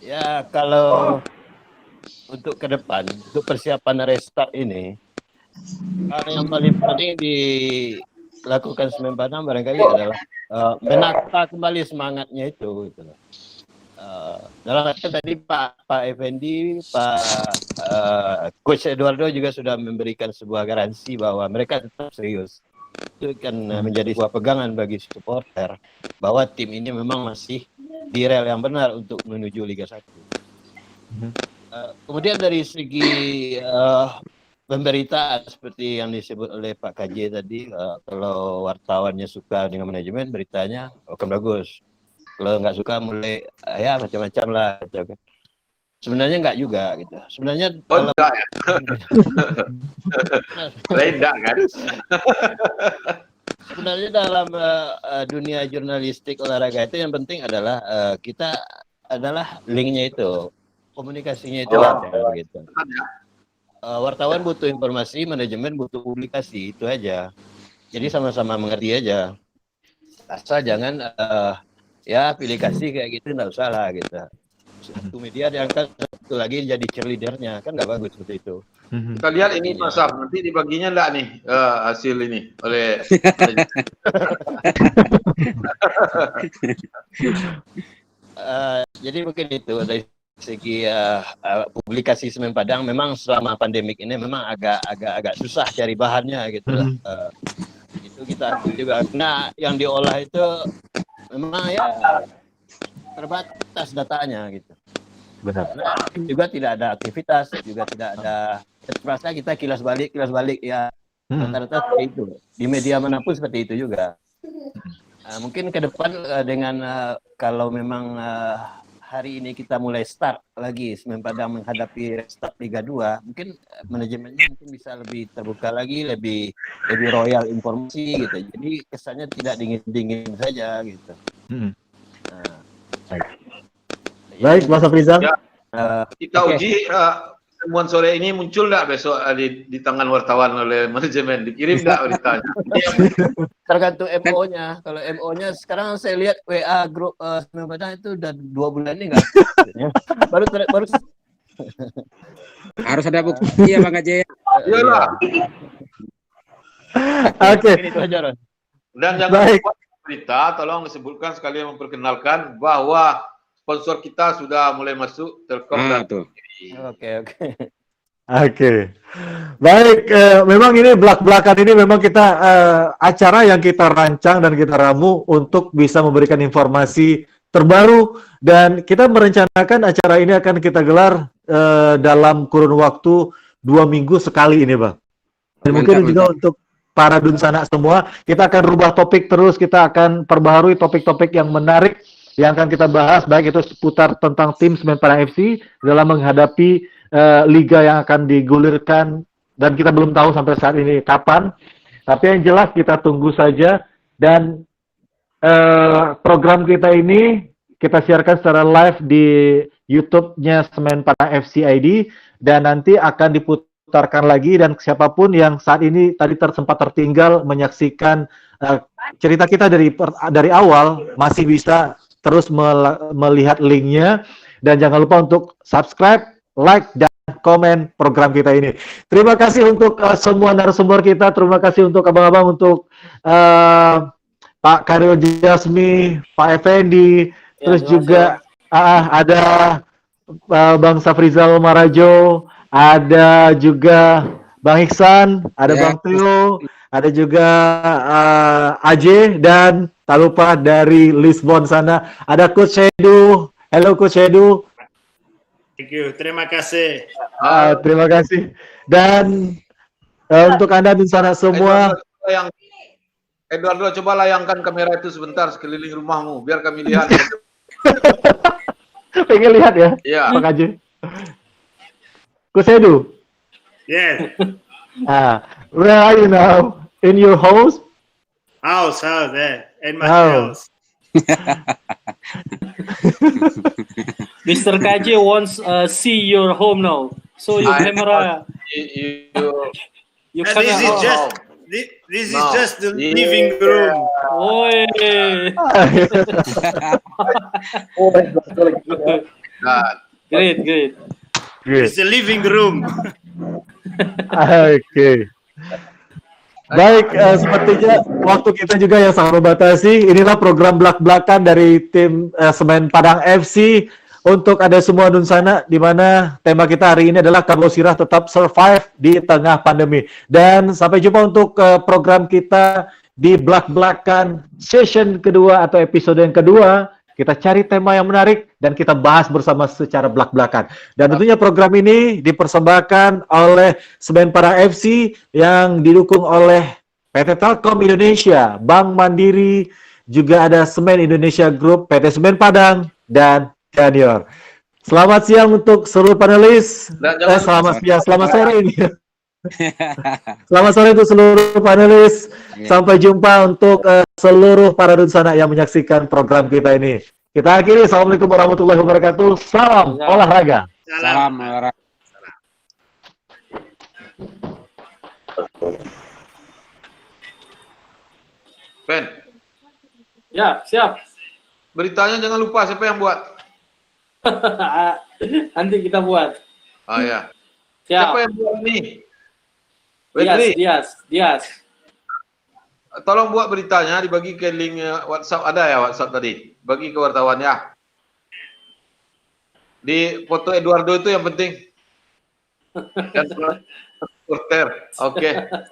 Ya, kalau untuk ke depan, untuk persiapan restart ini, yang paling penting dilakukan Semen Padang barangkali adalah menata kembali semangatnya itu. Gitu. Dalam arti tadi Pak Effendi, Pak Coach Eduardo juga sudah memberikan sebuah garansi bahwa mereka tetap serius. Itu kan menjadi sebuah pegangan bagi supporter bahwa tim ini memang masih di rel yang benar untuk menuju Liga 1. Kemudian dari segi pemberitaan seperti yang disebut oleh Pak KJ tadi, kalau wartawannya suka dengan manajemen, beritanya akan bagus. Kalau nggak suka mulai ya macam-macam lah. Gitu. Sebenarnya nggak juga gitu. Sebenarnya dalam... enggak ya. Tidak kan. Sebenarnya dalam dunia jurnalistik olahraga itu yang penting adalah kita adalah linknya itu, komunikasinya itu ada gitu. Wartawan butuh informasi, manajemen butuh publikasi, itu aja. Jadi sama-sama mengerti aja. Asal jangan ya pilih kasih kayak gitu nggak usah lah gitu. Satu media diangkat, satu lagi jadi cheerleadernya, kan nggak bagus seperti itu. Kita lihat ini Mas Saf, nanti dibaginya enggak nih hasil ini oleh jadi mungkin itu dari segi publikasi Semen Padang memang selama pandemik ini memang agak susah cari bahannya gitu lah. Itu kita juga karena yang diolah itu memang ya terbatas datanya gitu. Benar. Nah, juga tidak ada aktivitas, juga tidak ada terasa kita kilas balik ya rata-rata seperti itu. Di media manapun seperti itu juga. Mungkin ke depan dengan kalau memang hari ini kita mulai start lagi Semen Padang menghadapi restart Liga 2, mungkin manajemennya mungkin bisa lebih terbuka lagi, lebih royal informasi gitu. Jadi kesannya tidak dingin-dingin saja gitu. Baik, Mas Safrizal. Ya, kita uji temuan sore ini muncul nggak besok di tangan wartawan oleh manajemen, dikirim nggak beritanya? Tergantung MO-nya. Kalau MO-nya sekarang saya lihat WA grup Semen Padang itu udah 2 bulan ini nggak. baru harus ada bukti ya Bang Ajay. Iyalah. Oke. Dan jangan lupa berita, tolong sebutkan sekalian memperkenalkan bahwa sponsor kita sudah mulai masuk, Telkom dan Oke. Baik, memang ini belak-belakan ini memang kita acara yang kita rancang dan kita ramu untuk bisa memberikan informasi terbaru dan kita merencanakan acara ini akan kita gelar dalam kurun waktu 2 minggu sekali ini, Bang. Dan mungkin juga untuk para Dunsana semua, kita akan rubah topik terus, kita akan perbaharui topik-topik yang menarik yang akan kita bahas, baik itu seputar tentang tim Semen Padang FC dalam menghadapi liga yang akan digulirkan dan kita belum tahu sampai saat ini kapan. Tapi yang jelas kita tunggu saja dan program kita ini kita siarkan secara live di YouTube-nya Semen Padang FC ID dan nanti akan diputarkan lagi dan siapapun yang saat ini tadi sempat tertinggal menyaksikan cerita kita dari awal masih bisa terus melihat linknya dan jangan lupa untuk subscribe, like, dan komen program kita ini. Terima kasih untuk semua narasumber kita, terima kasih untuk abang-abang, untuk Pak Karyo Jasmi, Pak Effendi, terus juga ada Bang Safrizal Marajo, ada juga Bang Iksan, ada Bang Theo, ada juga Ajay, dan tak lupa dari Lisbon sana ada Coach Edu. Halo Coach Edu. Thank you. Terima kasih. Terima kasih. Dan untuk Anda di sana semua, Eduardo, coba layangkan kamera itu sebentar sekeliling rumahmu, biar kami lihat. Pengen lihat ya, Iya. Pak Haji. Kusedu. Yes. Where are you now? In your house? House, in my House. house. Mr. KJ wants see your home now. So your camera, you And this is just this is just the living room. Oi. Great. It's the living room. Oke. Baik, sepertinya waktu kita juga yang sangat membatasi. Inilah program belak-belakan dari tim Semen Padang FC untuk ada semua Dunsana, di mana tema kita hari ini adalah Kabau Sirah tetap survive di tengah pandemi. Dan sampai jumpa untuk program kita di belak-belakan session kedua atau episode yang kedua. Kita cari tema yang menarik dan kita bahas bersama secara belak-belakan. Dan tentunya program ini dipersembahkan oleh Semen Padang FC yang didukung oleh PT Telkom Indonesia, Bank Mandiri, juga ada Semen Indonesia Group, PT Semen Padang, dan Senior. Selamat siang untuk seluruh panelis. Selamat sore ini. Selamat sore untuk seluruh panelis. Sampai jumpa untuk seluruh para Dunsana yang menyaksikan program kita ini. Kita akhiri. Assalamualaikum warahmatullahi wabarakatuh. Salam olahraga. Salam olahraga. Ben. Ya, siap. Beritanya jangan lupa siapa yang buat. Nanti kita buat. Oh ya. Siap. Siapa yang buat ini? Dias. Tolong buat beritanya, dibagi ke link WhatsApp. Ada ya WhatsApp tadi? Bagi ke wartawan ya. Di foto Eduardo itu yang penting. Dan reporter. Oke.